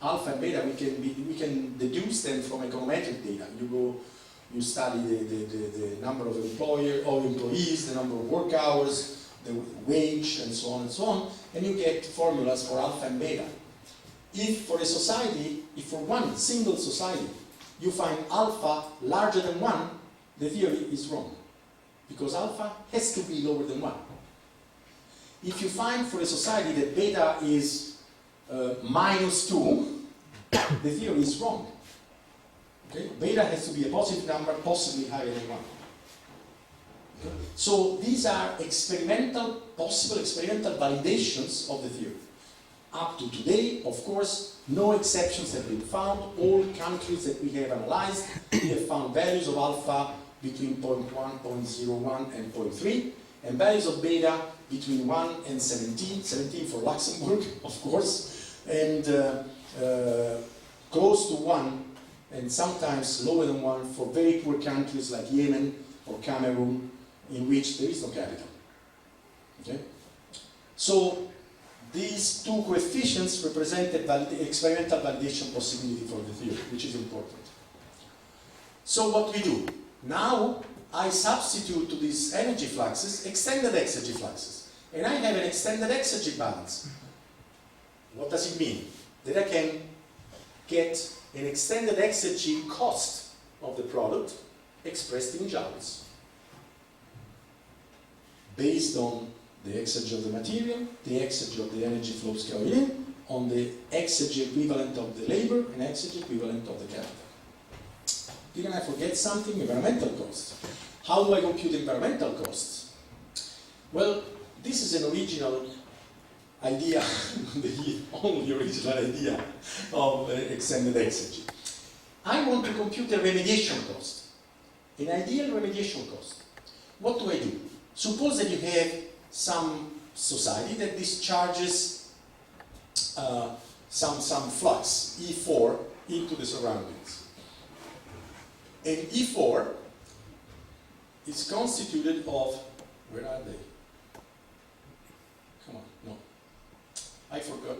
alpha and beta, we can deduce them from econometric data. You study the number of employees, the number of work hours, the wage, and so on, and you get formulas for alpha and beta. If for a society, if for one single society, you find alpha larger than 1, the theory is wrong. Because alpha has to be lower than 1. If you find for a society that beta is -2, the theory is wrong. Okay? Beta has to be a positive number, possibly higher than 1. Okay? So these are possible experimental validations of the theory. Up to today, of course, no exceptions have been found. All countries that we have analyzed, we have found values of alpha between 0.1, 0.01, and 0.3, and values of beta between 1 and 17, 17 for Luxembourg, of course, and close to 1, and sometimes lower than 1 for very poor countries like Yemen or Cameroon, in which there is no capital. Okay? So these two coefficients represent the experimental validation possibility for the theory, which is important. So what we do? Now I substitute to these energy fluxes extended exergy fluxes. And I have an extended exergy balance. What does it mean? That I can get an extended exergy cost of the product expressed in joules, based on the exergy of the material, the exergy of the energy flows going in, on the exergy equivalent of the labor, and exergy equivalent of the capital. Didn't I forget something? Environmental costs. How do I compute environmental costs? Well, this is an original idea, the only original idea of extended exergy. I want to compute a remediation cost, an ideal remediation cost. What do I do? Suppose that you have some society that discharges some flux, E4, into the surroundings. And E4 is constituted of, where are they? Come on, no. I forgot.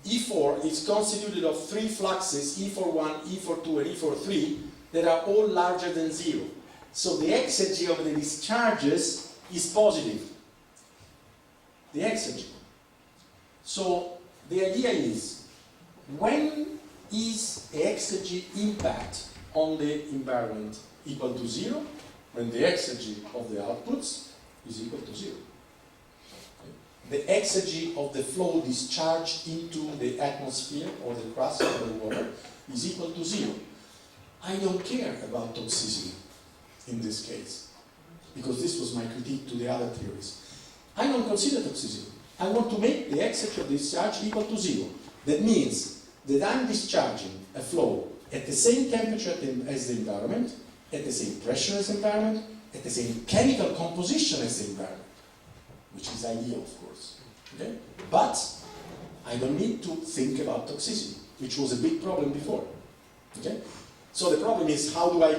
E4 is constituted of 3 fluxes, E41, E42, and E43, that are all larger than 0. So the exergy of the discharges is positive. The exergy. So the idea is, when is the exergy impact on the environment equal to 0? When the exergy of the outputs is equal to 0. The exergy of the flow discharged into the atmosphere or the crust of the water is equal to 0. I don't care about toxicity in this case, because this was my critique to the other theories. I don't consider toxicity. I want to make the exergy of discharge equal to 0. That means that I'm discharging a flow at the same temperature as the environment, at the same pressure as the environment, at the same chemical composition as the environment, which is ideal, of course. Okay? But I don't need to think about toxicity, which was a big problem before. Okay? So the problem is, how do I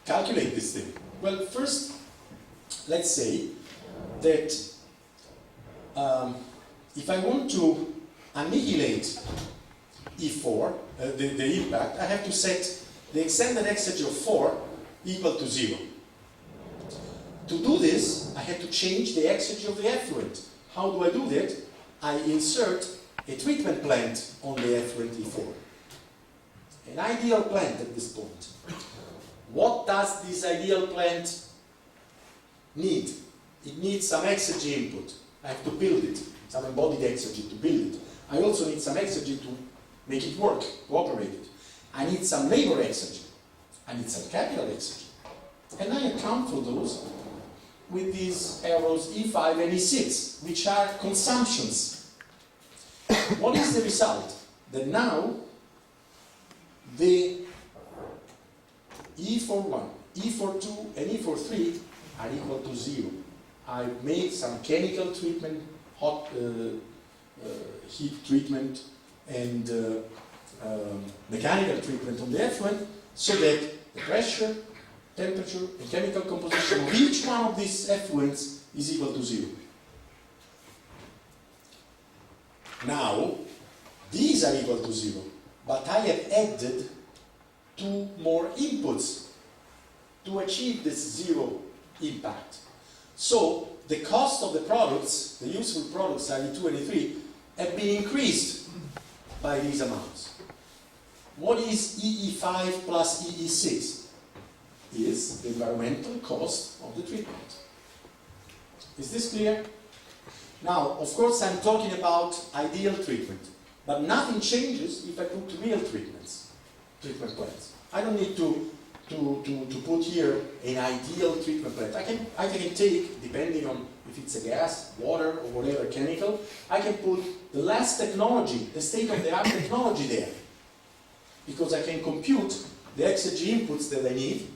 calculate this thing? Well, first, let's say that if I want to annihilate E4, the impact, I have to set the extended exergy of 4 equal to 0. To do this, I have to change the exergy of the effluent. How do I do that? I insert a treatment plant on the effluent E4. An ideal plant at this point. What does this ideal plant need? It needs some exergy input. I have to build it, some embodied exergy to build it. I also need some exergy to make it work, to operate it. I need some labor exergy. I need some capital exergy. And I account for those with these arrows E5 and E6, which are consumptions What is the result? That now the E for 1, E for 2, and E for 3 are equal to 0. I made some chemical treatment, hot heat treatment, and mechanical treatment on the effluent, so that the pressure, temperature, and chemical composition of each one of these effluents is equal to 0. Now, these are equal to 0, but I have added 2 more inputs to achieve this 0 impact. So, the cost of the products, the useful products, E2 and E3, have been increased by these amounts. What is EE5 plus EE6? Is the environmental cost of the treatment. Is this clear? Now, of course, I'm talking about ideal treatment, but nothing changes if I put real treatment plants. I don't need to put here an ideal treatment plant. I can take, depending on if it's a gas, water, or whatever chemical, I can put the last technology, the state-of-the-art technology there. Because I can compute the exergy inputs that I need,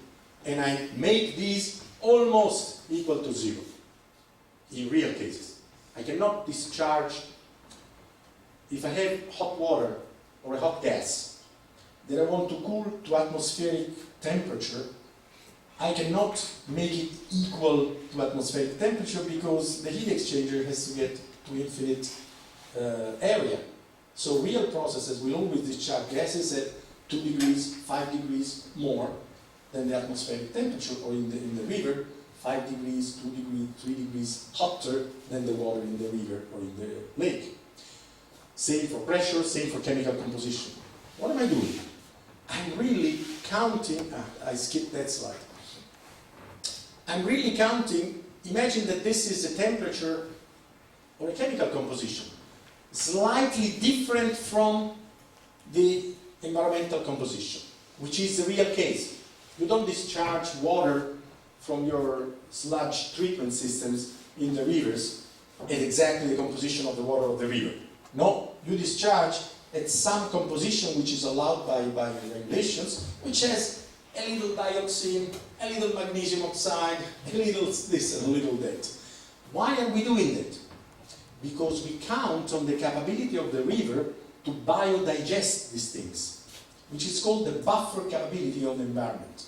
and I make these almost equal to 0 in real cases. I cannot discharge, if I have hot water or a hot gas that I want to cool to atmospheric temperature, I cannot make it equal to atmospheric temperature because the heat exchanger has to get to infinite area. So real processes will always discharge gases at 2 degrees, 5 degrees more than the atmospheric temperature, or in the river, 5 degrees, 2 degrees, 3 degrees hotter than the water in the river or in the lake. Same for pressure, same for chemical composition. What am I doing? I'm really counting, I skipped that slide. I'm really counting, imagine that this is a temperature or a chemical composition, slightly different from the environmental composition, which is the real case. You don't discharge water from your sludge treatment systems in the rivers at exactly the composition of the water of the river. No, you discharge at some composition which is allowed by regulations, which has a little dioxin, a little magnesium oxide, a little this, and a little that. Why are we doing that? Because we count on the capability of the river to biodigest these things, which is called the buffer capability of the environment.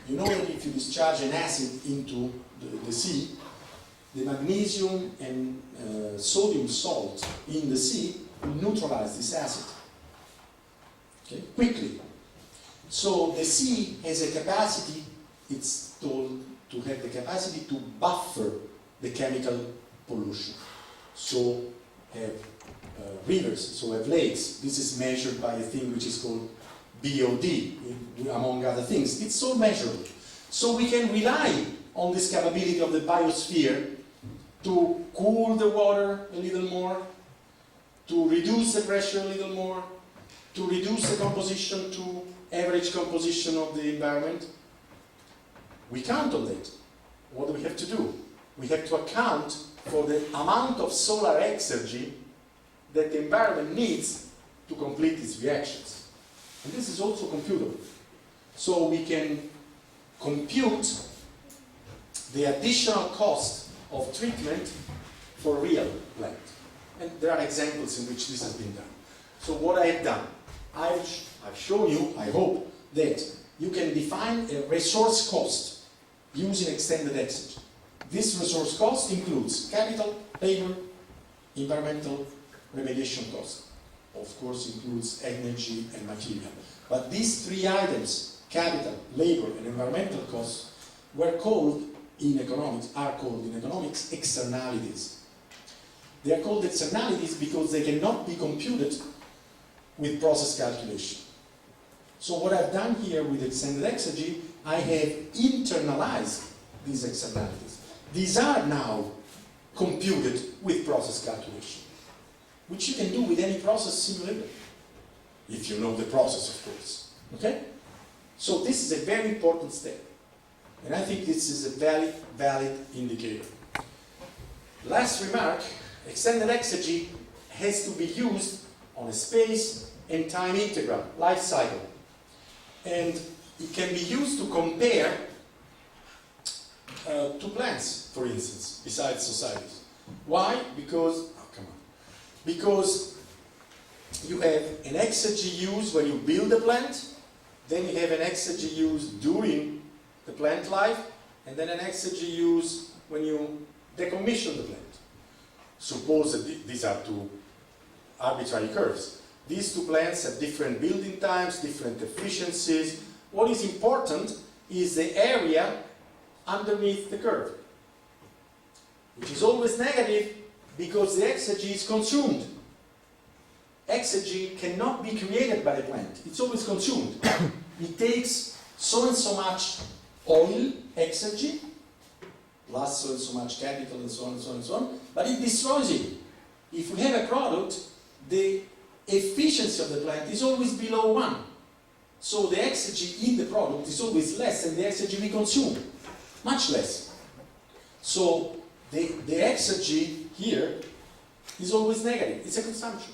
You know that if you discharge an acid into the sea, the magnesium and sodium salt in the sea will neutralize this acid, okay, quickly. So the sea has a capacity, it's told to have the capacity to buffer the chemical pollution. So have rivers, so have lakes. This is measured by a thing which is called BOD, among other things. It's so measurable. So we can rely on this capability of the biosphere to cool the water a little more, to reduce the pressure a little more, to reduce the composition to average composition of the environment. We count on that. What do we have to do? We have to account for the amount of solar exergy that the environment needs to complete these reactions. And this is also computable. So we can compute the additional cost of treatment for real plant. And there are examples in which this has been done. So what I have done, I've shown you, I hope, that you can define a resource cost using extended exergy. This resource cost includes capital, labor, environmental, remediation cost. Of course, includes energy and material. But these 3 items, capital, labor, and environmental costs, are called in economics externalities. They are called externalities because they cannot be computed with process calculation. So what I've done here with extended exergy, I have internalized these externalities. These are now computed with process calculation, which you can do with any process simulator, if you know the process, of course. Okay? So this is a very important step. And I think this is a valid indicator. Last remark, extended exergy has to be used on a space and time integral, life cycle. And it can be used to compare two plants, for instance, besides societies. Why? Because, oh, come on. Because you have an exergy used when you build a plant, then you have an exergy used during the plant life, and then an exergy used when you decommission the plant. Suppose that these are two arbitrary curves. These two plants have different building times, different efficiencies. What is important is the area underneath the curve, which is always negative because the exergy is consumed. Exergy cannot be created by the plant. It's always consumed. It takes so and so much oil, exergy, plus so and so much capital and so on and so on and so on, but it destroys it. If we have a product, the efficiency of the plant is always below 1. So the exergy in the product is always less than the exergy we consume, much less. So the exergy here is always negative. It's a consumption.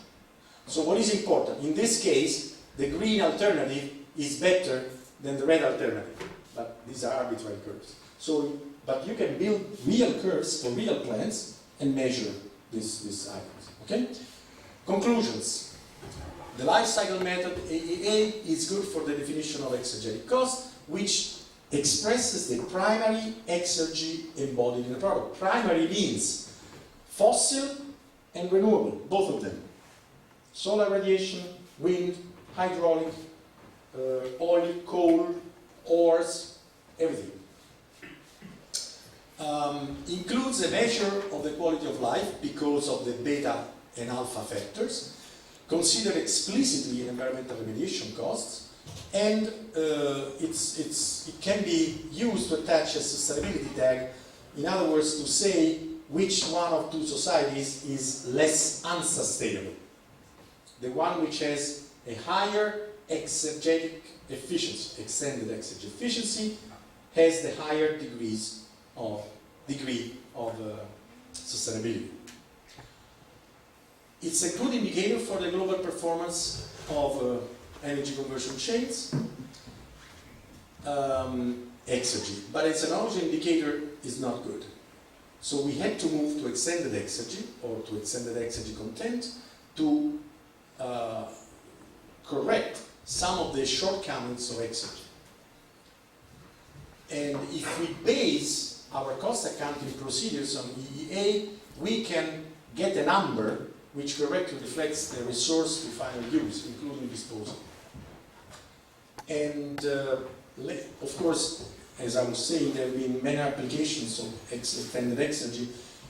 So what is important? In this case, the green alternative is better than the red alternative. But these are arbitrary curves. So, but you can build real curves for real plants and measure these items. Okay? Conclusions. The life cycle method AEA is good for the definition of exergetic cost, which expresses the primary exergy embodied in the product. Primary means fossil and renewable, both of them. Solar radiation, wind, hydraulic, oil, coal, ores, everything. Includes a measure of the quality of life because of the beta and alpha factors. Consider explicitly environmental remediation costs, and it can be used to attach a sustainability tag. In other words, to say which one of two societies is less unsustainable. The one which has a higher exergetic efficiency, extended exergetic efficiency, has the higher degree of sustainability. It's a good indicator for the global performance of energy conversion chains, exergy. But its analogy indicator is not good. So we had to move to extended exergy, or to extended exergy content, to correct some of the shortcomings of exergy. And if we base our cost accounting procedures on EEA, we can get a number which correctly reflects the resource to final use, including disposal. And of course, as I was saying, there have been many applications of extended exergy,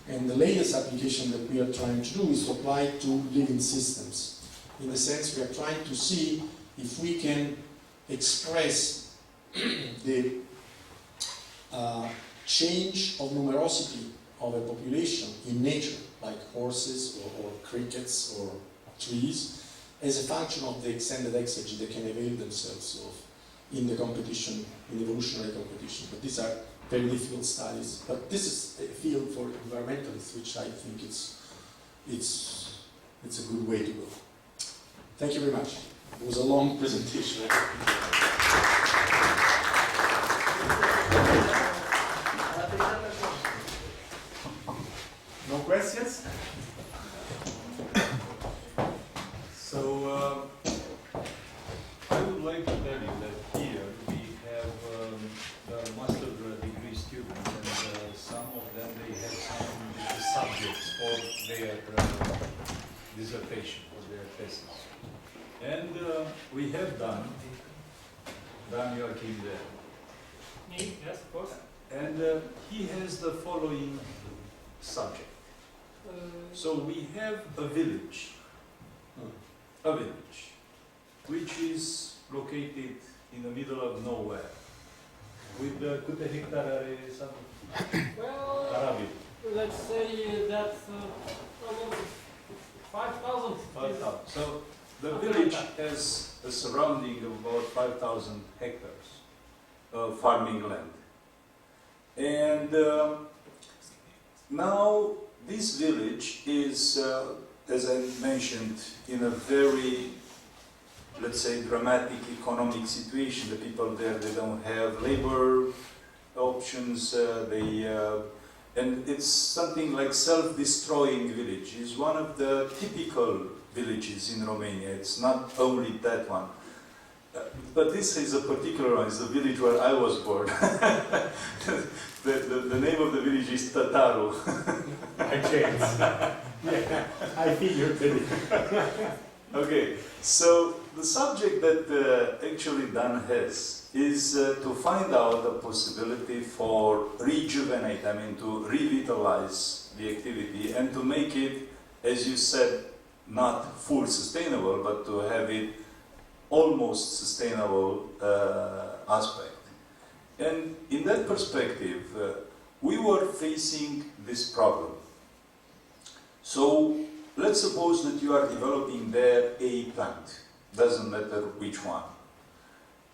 and the latest application that we are trying to do is to apply to living systems. In the sense, we are trying to see if we can express the change of numerosity of a population in nature, like horses or crickets or trees, as a function of the extended exergy they can avail themselves of in the competition, in evolutionary competition. But these are very difficult studies. But this is a field for environmentalists, which I think it's a good way to go. Thank you very much. It was a long presentation. No questions? So I would like to tell you that here we have the master degree students, and some of them they have some subjects for their dissertation, for their thesis. And we have done Joachim there. Me? Yes, of course. And he has the following subject. So we have a village, which is located in the middle of nowhere. With câte hectare are some? Well, let's say that almost 5,000. 5,000. So the village has a surrounding of about 5,000 hectares of farming land. And now this village is as I mentioned, in a very, let's say, dramatic economic situation. The people there, they don't have labor options, and it's something like self-destroying village. It's one of the typical villages in Romania. It's not only that one. But this is a particular one. It's the village where I was born. the name of the village is Tataru. I changed. Yeah, I feel your pity. Okay, so the subject that actually Dan has is to find out a possibility for rejuvenate, I mean to revitalize the activity and to make it, as you said, not full sustainable, but to have it almost sustainable aspect. And in that perspective, we were facing this problem. So let's suppose that you are developing there a plant, doesn't matter which one.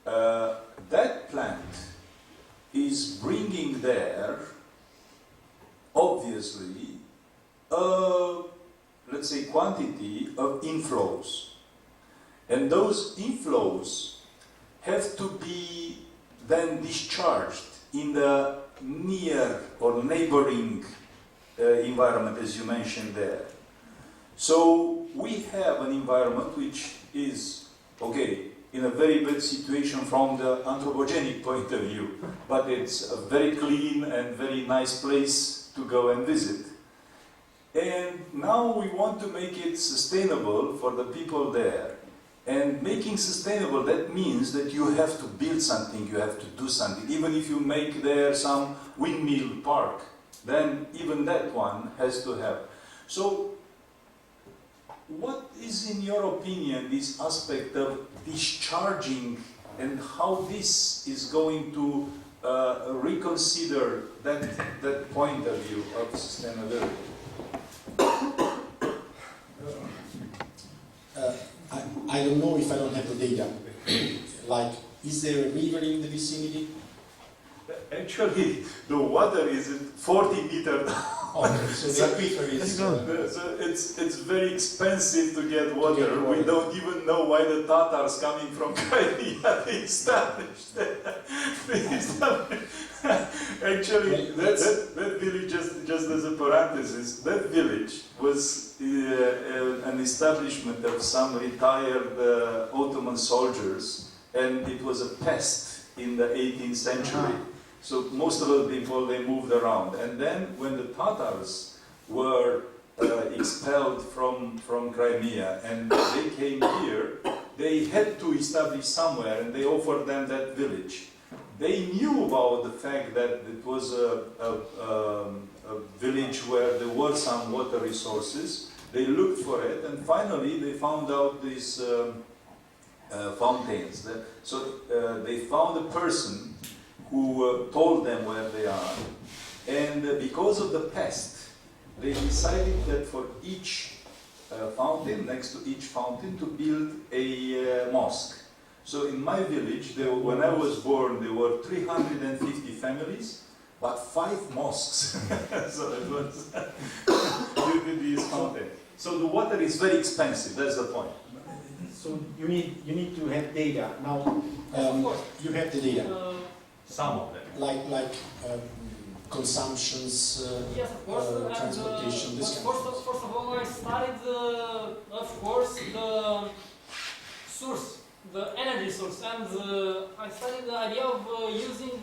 That plant is bringing there, obviously, let's say quantity of inflows. And those inflows have to be then discharged in the near or neighboring environment, as you mentioned there. So we have an environment which is, okay, in a very bad situation from the anthropogenic point of view, but it's a very clean and very nice place to go and visit. And now we want to make it sustainable for the people there. And making sustainable, that means that you have to build something, you have to do something. Even if you make there some windmill park, then even that one has to have. So, what is, in your opinion, this aspect of discharging and how this is going to reconsider that point of view of sustainability? I don't know if I don't have the data. Like, is there a river in the vicinity? Actually, the water is 40 meters down. Okay, so the aquifer is... So it's very expensive to get water. We don't even know why the Tatars coming from Crimea they established that. Actually, that village, just as a parenthesis, that village was an establishment of some retired Ottoman soldiers, and it was a pest in the 18th century. So most of the people, they moved around. And then when the Tatars were expelled from Crimea and they came here, they had to establish somewhere, and they offered them that village. They knew about the fact that it was a village where there were some water resources. They looked for it, and finally they found out these fountains. So they found a person who told them where they are, and because of the pest, they decided that for each fountain, next to each fountain, to build a mosque. So in my village, when I was born, there were 350 families, but 5 mosques. So it was due to these fountains. So the water is very expensive, that's the point. So you need to have data. Now, you have the data. Some of them. Like consumptions, Yes, of course. transportation, this kind of things. First of all, I studied, of course, the source, the energy source, and I studied the idea of using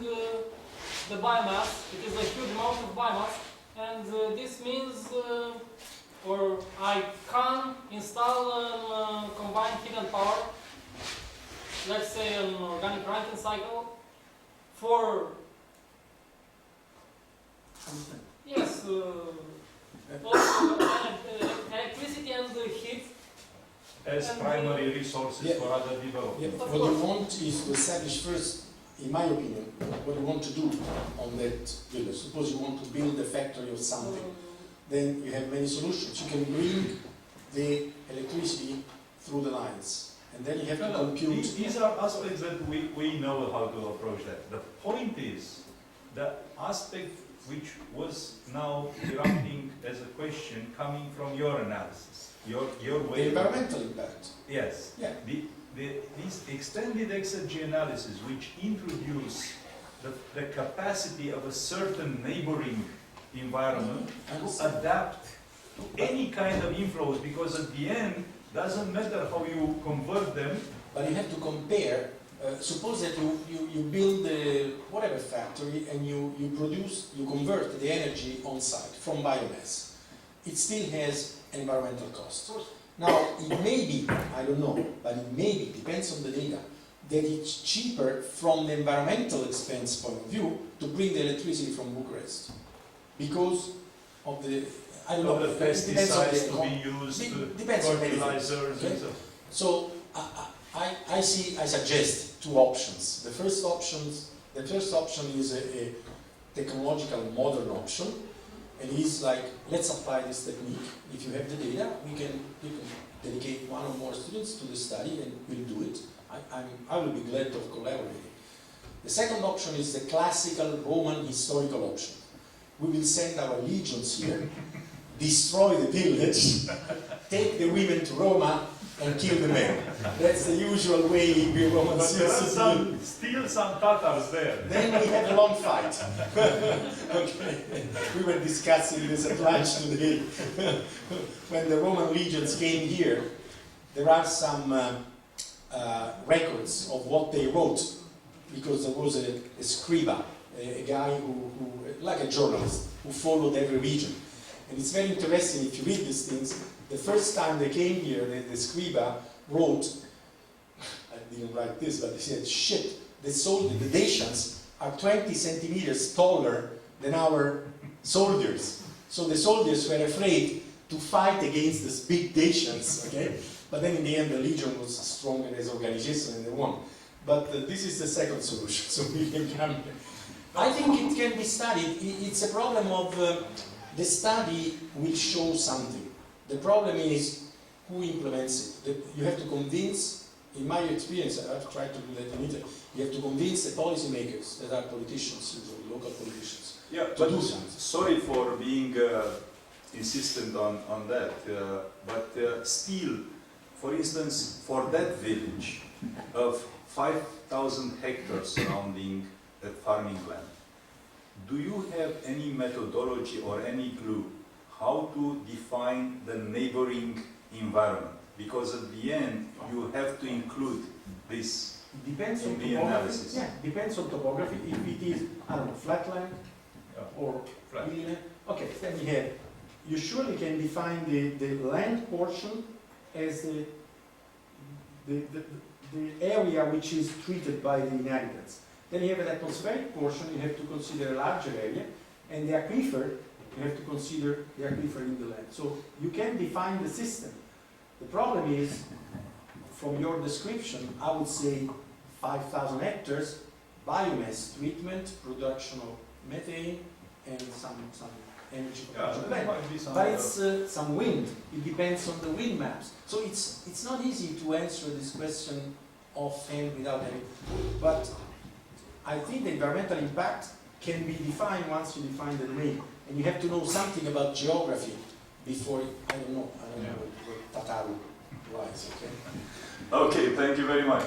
the biomass. It is a huge amount of biomass, and this means, or I can install combined heat and power, let's say an organic Rankine cycle, for yes, also electricity and heat As and primary resources yeah. for other development. Yeah, what you want is to establish first, in my opinion, what you want to do on that village. Suppose you want to build a factory or something. Then you have many solutions. You can bring the electricity through the lines. And then you have to compute. These are aspects that we know how to approach that. The point is, the aspect which was now erupting as a question coming from your analysis. your The way. environmental impact. Yes. Yeah. This extended exergy analysis, which introduce the capacity of a certain neighboring environment to adapt to any kind of inflows, because at the end, doesn't matter how you convert them. But you have to compare. Suppose that you build whatever factory and you convert the energy on site from biomass. It still has an environmental cost. Now, it may be, I don't know, but it may be, depends on the data, that it's cheaper from the environmental expense point of view to bring the electricity from Bucharest. Because of the, I don't know, The pesticides to be used, depends on fertilizers okay? and so. So I suggest two options. The first option is a technological modern option, and it's like, let's apply this technique. If you have the data, you can dedicate one or more students to the study, and we'll do it. I will be glad of collaborating. The second option is the classical Roman historical option. We will send our legions here, destroy the village, take the women to Roma, and kill the men. That's the usual way the Romans But there used are to do. still some Tatars there. Then we have a long fight. Okay. We were discussing this at lunch today. When the Roman legions came here, there are some records of what they wrote, because there was a scriba, a guy who, like a journalist, who followed every region. And it's very interesting if you read these things. The first time they came here, the scriba wrote, I didn't write this, but he said, shit, the Dacians are 20 centimeters taller than our soldiers. So the soldiers were afraid to fight against these big Dacians, okay? But then in the end, the legion was stronger as organization and they won. But this is the second solution, so we can come here. I think it can be studied. It's a problem of the study will show something. The problem is who implements it. You have to convince, in my experience, I've tried to do that in Italy, you have to convince the policymakers that are politicians, usually local politicians, Yeah, to but do something. sorry for being insistent on that, but still, for instance, for that village of 5,000 hectares surrounding that farming land, do you have any methodology or any clue how to define the neighboring environment? Because at the end, you have to include this Depends in on the topography. analysis. Yeah, depends on topography. If it is, I don't know, flatland or Flat. hilly, okay, then you surely can define the land portion as the area which is treated by the inhabitants. Then you have an atmospheric portion, you have to consider a larger area, and the aquifer, you have to consider the aquifer in the land. So you can define the system. The problem is, from your description, I would say 5,000 hectares, biomass treatment, production of methane, and some energy Yeah, production. there might be some. But it's some wind. It depends on the wind maps. So it's not easy to answer this question offhand without any. But I think the environmental impact can be defined once you define the domain. And you have to know something about geography before, I don't know what Tataru lies, okay? Okay, thank you very much.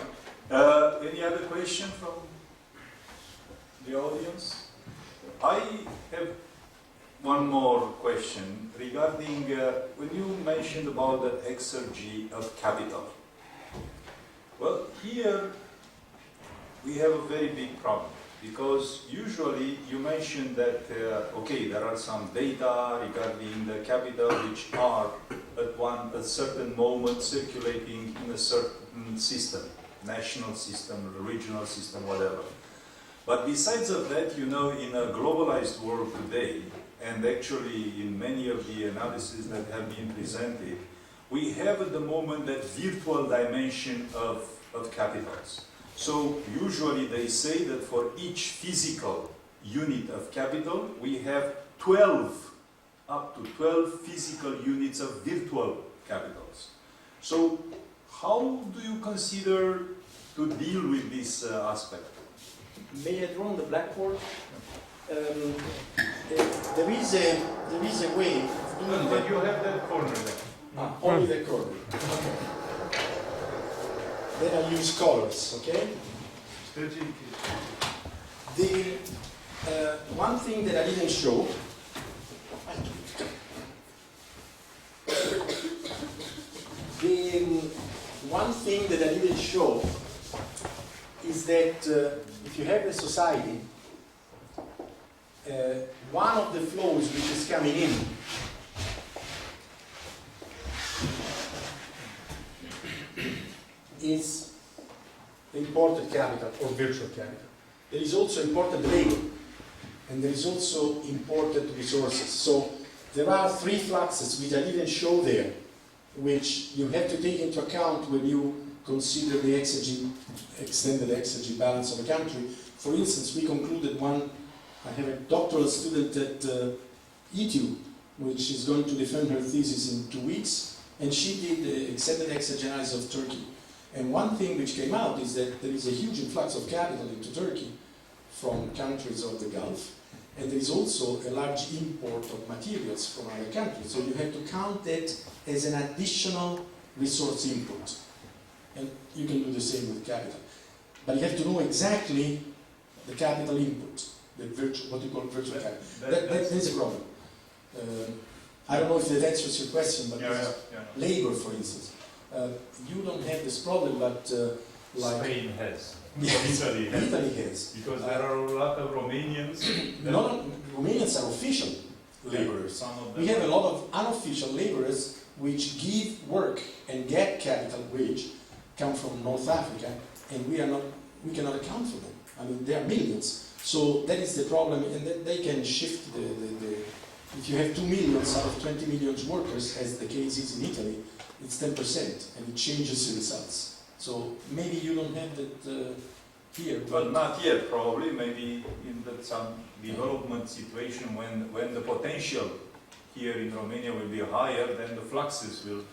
Any other question from the audience? I have one more question regarding when you mentioned about the exergy of capital. Well, here we have a very big problem, because usually you mentioned that, okay, there are some data regarding the capital which are at a certain moment circulating in a certain system, national system, regional system, whatever. But besides of that, you know, in a globalized world today, and actually in many of the analyses that have been presented, we have at the moment that virtual dimension of capitals. So usually they say that for each physical unit of capital, we have up to 12 physical units of virtual capitals. So how do you consider to deal with this aspect? May I draw on the blackboard? There is a way of doing But that. you have that corner there. Only the corner. Then I use colors, okay? The one thing that I didn't show, is that if you have a society, one of the flows which is coming in is imported capital or virtual capital. There is also imported labor, and there is also imported resources. So there are three fluxes which I didn't show there, which you have to take into account when you consider the extended exergy balance of a country. For instance, we concluded I have a doctoral student at ETU, which is going to defend her thesis in 2 weeks, and she did the extended exergy analysis of Turkey. And one thing which came out is that there is a huge influx of capital into Turkey from countries of the Gulf, and there is also a large import of materials from other countries. So you have to count that as an additional resource input. And you can do the same with capital. But you have to know exactly the capital input, what you call virtual capital. That's a problem. I don't know if that answers your question, but labor, for instance. You don't have this problem, but like Spain has. Yes, Italy has. Italy has. Because there are a lot of Romanians. Romanians are official laborers. Some of them We have a lot of unofficial laborers which give work and get capital wage, come from North Africa, and we cannot account for them. I mean, there are millions. So that is the problem, and that they can shift if you have 2 million out of 20 million workers, as the case is in Italy, it's 10%, and it changes the results. So maybe you don't have that here. But not yet, probably. Maybe in some development situation when the potential here in Romania will be higher, then the fluxes will.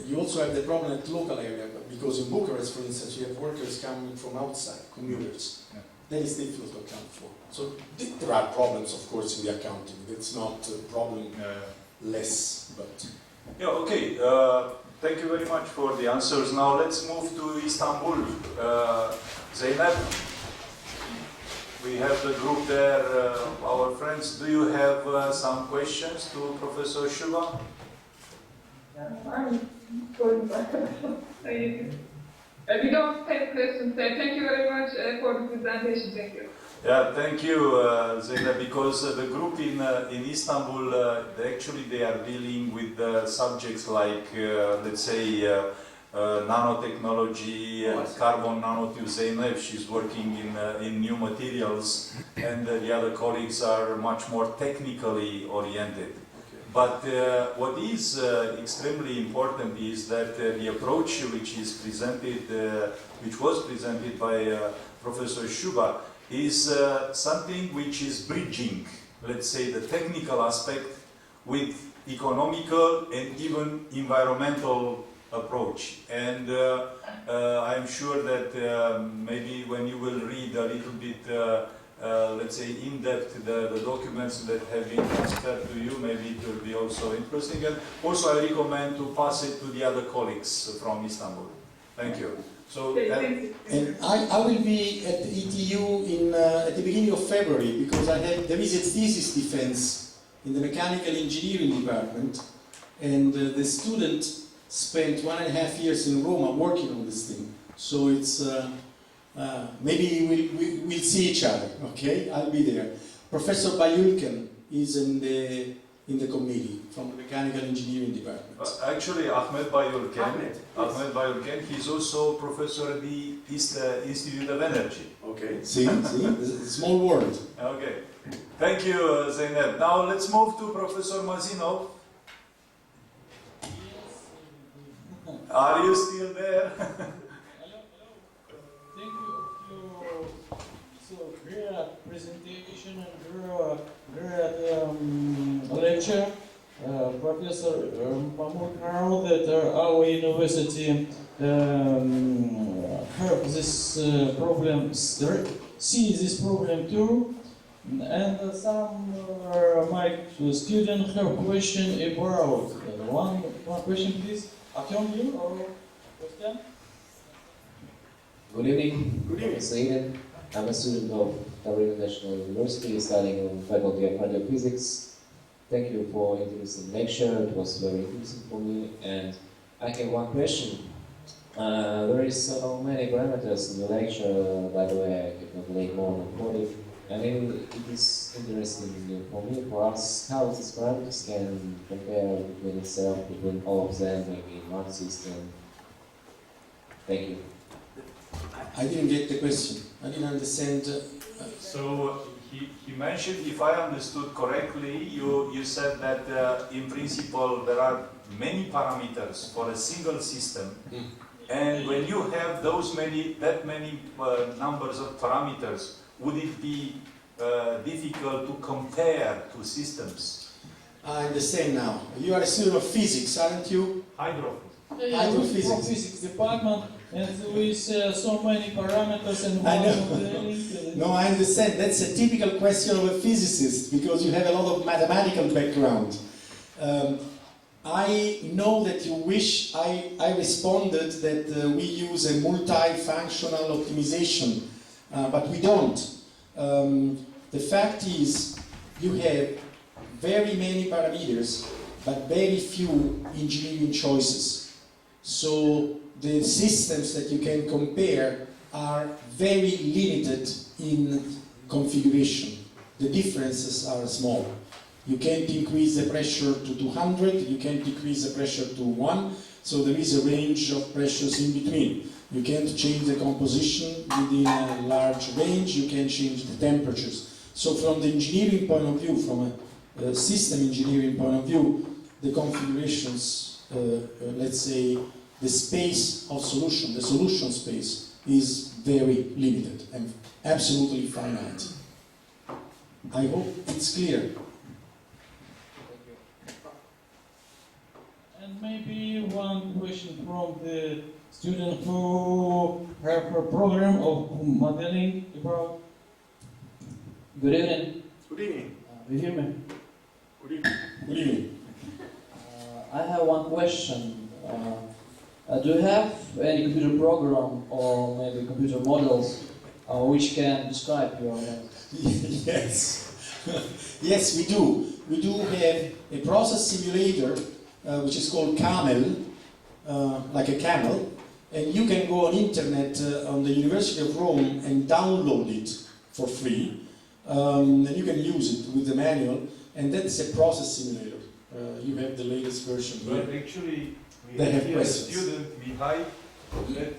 You also have the problem at local area, because in Bucharest, for instance, you have workers coming from outside, commuters. Yeah. That is difficult to account for. So there are problems, of course, in the accounting. It's not a problem less, but. Yeah. Okay. Thank you very much for the answers. Now let's move to Istanbul. Zeynep, we have the group there, our friends. Do you have some questions to Professor Sciubba? I'm going back. We don't take questions there. Thank you very much for the presentation. Thank you. Yeah, thank you, Zeynep, because the group in Istanbul, they are dealing with subjects like, let's say, nanotechnology and carbon nanotube. Zeynep, she's working in new materials, and the other colleagues are much more technically oriented. Okay. But what is extremely important is that the approach which was presented by Professor Sciubba is something which is bridging, let's say, the technical aspect with economical and even environmental approach. And I'm sure that maybe when you will read a little bit, let's say, in depth the documents that have been transferred to you, maybe it will be also interesting. And also I recommend to pass it to the other colleagues from Istanbul. Thank you. So, And I will be at the ETU at the beginning of February, because there is a thesis defense in the mechanical engineering department, and the student spent 1.5 years in Roma working on this thing. So it's maybe we'll see each other. Okay, I'll be there. Professor Bayülken is in the committee from the mechanical engineering department. Actually, Ahmed Bayülken, he's also professor at the Institute of Energy. Okay. See, it's a small world. Okay. Thank you, Zeynep. Now let's move to Professor Mazinov. Are you still there? Thank you. So great presentation and great lecture. Professor Pamuk, now that our university have this problem, see this problem too. And some my student have question about one question, please. Artyom, you or Christian? Good evening. Good evening. Professor Eden. I'm a student of Cairo National University studying in Faculty of Radiophysics. Thank you for interesting lecture. It was very interesting for me. And I have one question. There is so many parameters in the lecture. By the way, I cannot lay more than 40. I mean, it is interesting for me, for us, how these parameters can compare between itself, between all of them, maybe in one system. Thank you. I didn't get the question. I didn't understand. So he mentioned, if I understood correctly, you said that in principle there are many parameters for a single system, and when you have that many numbers of parameters, would it be difficult to compare two systems? I understand now. You are a student of physics, aren't you? Hydrophysics. From physics department, and with so many parameters and I know. modeling. No, I understand. That's a typical question of a physicist because you have a lot of mathematical background. I know that you wish I responded that we use a multifunctional optimization, but we don't. The fact is, you have very many parameters, but very few engineering choices. So the systems that you can compare are very limited in configuration. The differences are small. You can't increase the pressure to 200, you can't decrease the pressure to 1, so there is a range of pressures in between. You can't change the composition within a large range, you can change the temperatures. So from the engineering point of view, from a system engineering point of view, the configurations, let's say, the space of solution, the solution space, is very limited and absolutely finite. I hope it's clear. And maybe one question from the student who have a program of modeling about. Good evening. Good evening. You hear me? Good evening. Good evening. I have one question. Do you have any computer program or maybe computer models which can describe your model? Yes. Yes, we do. We do have a process simulator which is called Camel, like a camel, and you can go on internet on the University of Rome and download it for free, and you can use it with the manual, and that's a process simulator. You have the latest version here. But actually, we They have have a questions. student, Mihai, that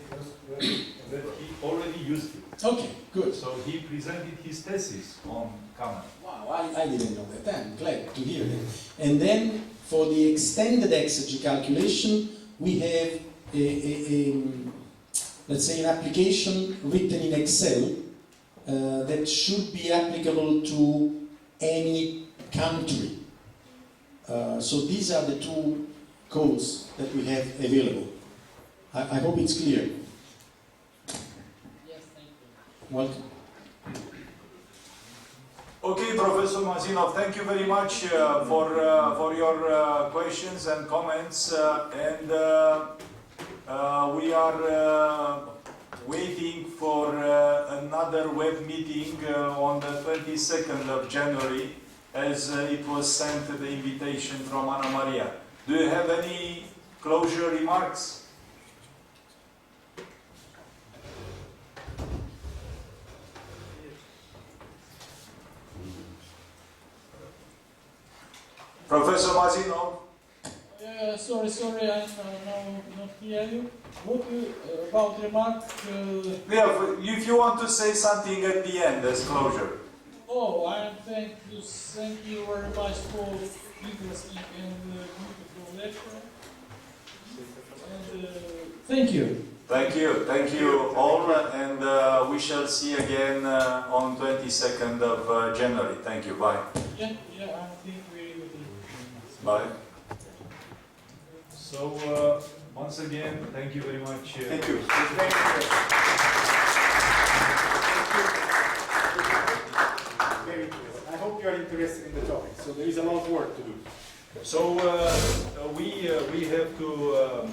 he already used it. Okay, good. So he presented his thesis on Camel. Wow, I didn't know that. I'm glad to hear that. And then for the extended exergy calculation, we have let's say an application written in Excel that should be applicable to any country. So these are the two codes that we have available. I hope it's clear. Yes, thank you. Welcome. Okay, Professor Mazinov, thank you very much for your questions and comments, and we are waiting for another web meeting on the 22nd of January, as it was sent the invitation from Anna Maria. Do you have any closure remarks? Professor Mazinov? Sorry, I not hear you. What about remark? Yeah, if you want to say something at the end as closure. Oh, I thank you very much for interesting and beautiful lecture. And thank you. Thank you all, and we shall see again on 22nd of January. Thank you, bye. Yeah, I think we will. Bye. So once again, thank you very much. Thank you. Very good. so there is a lot of work to do. So we have to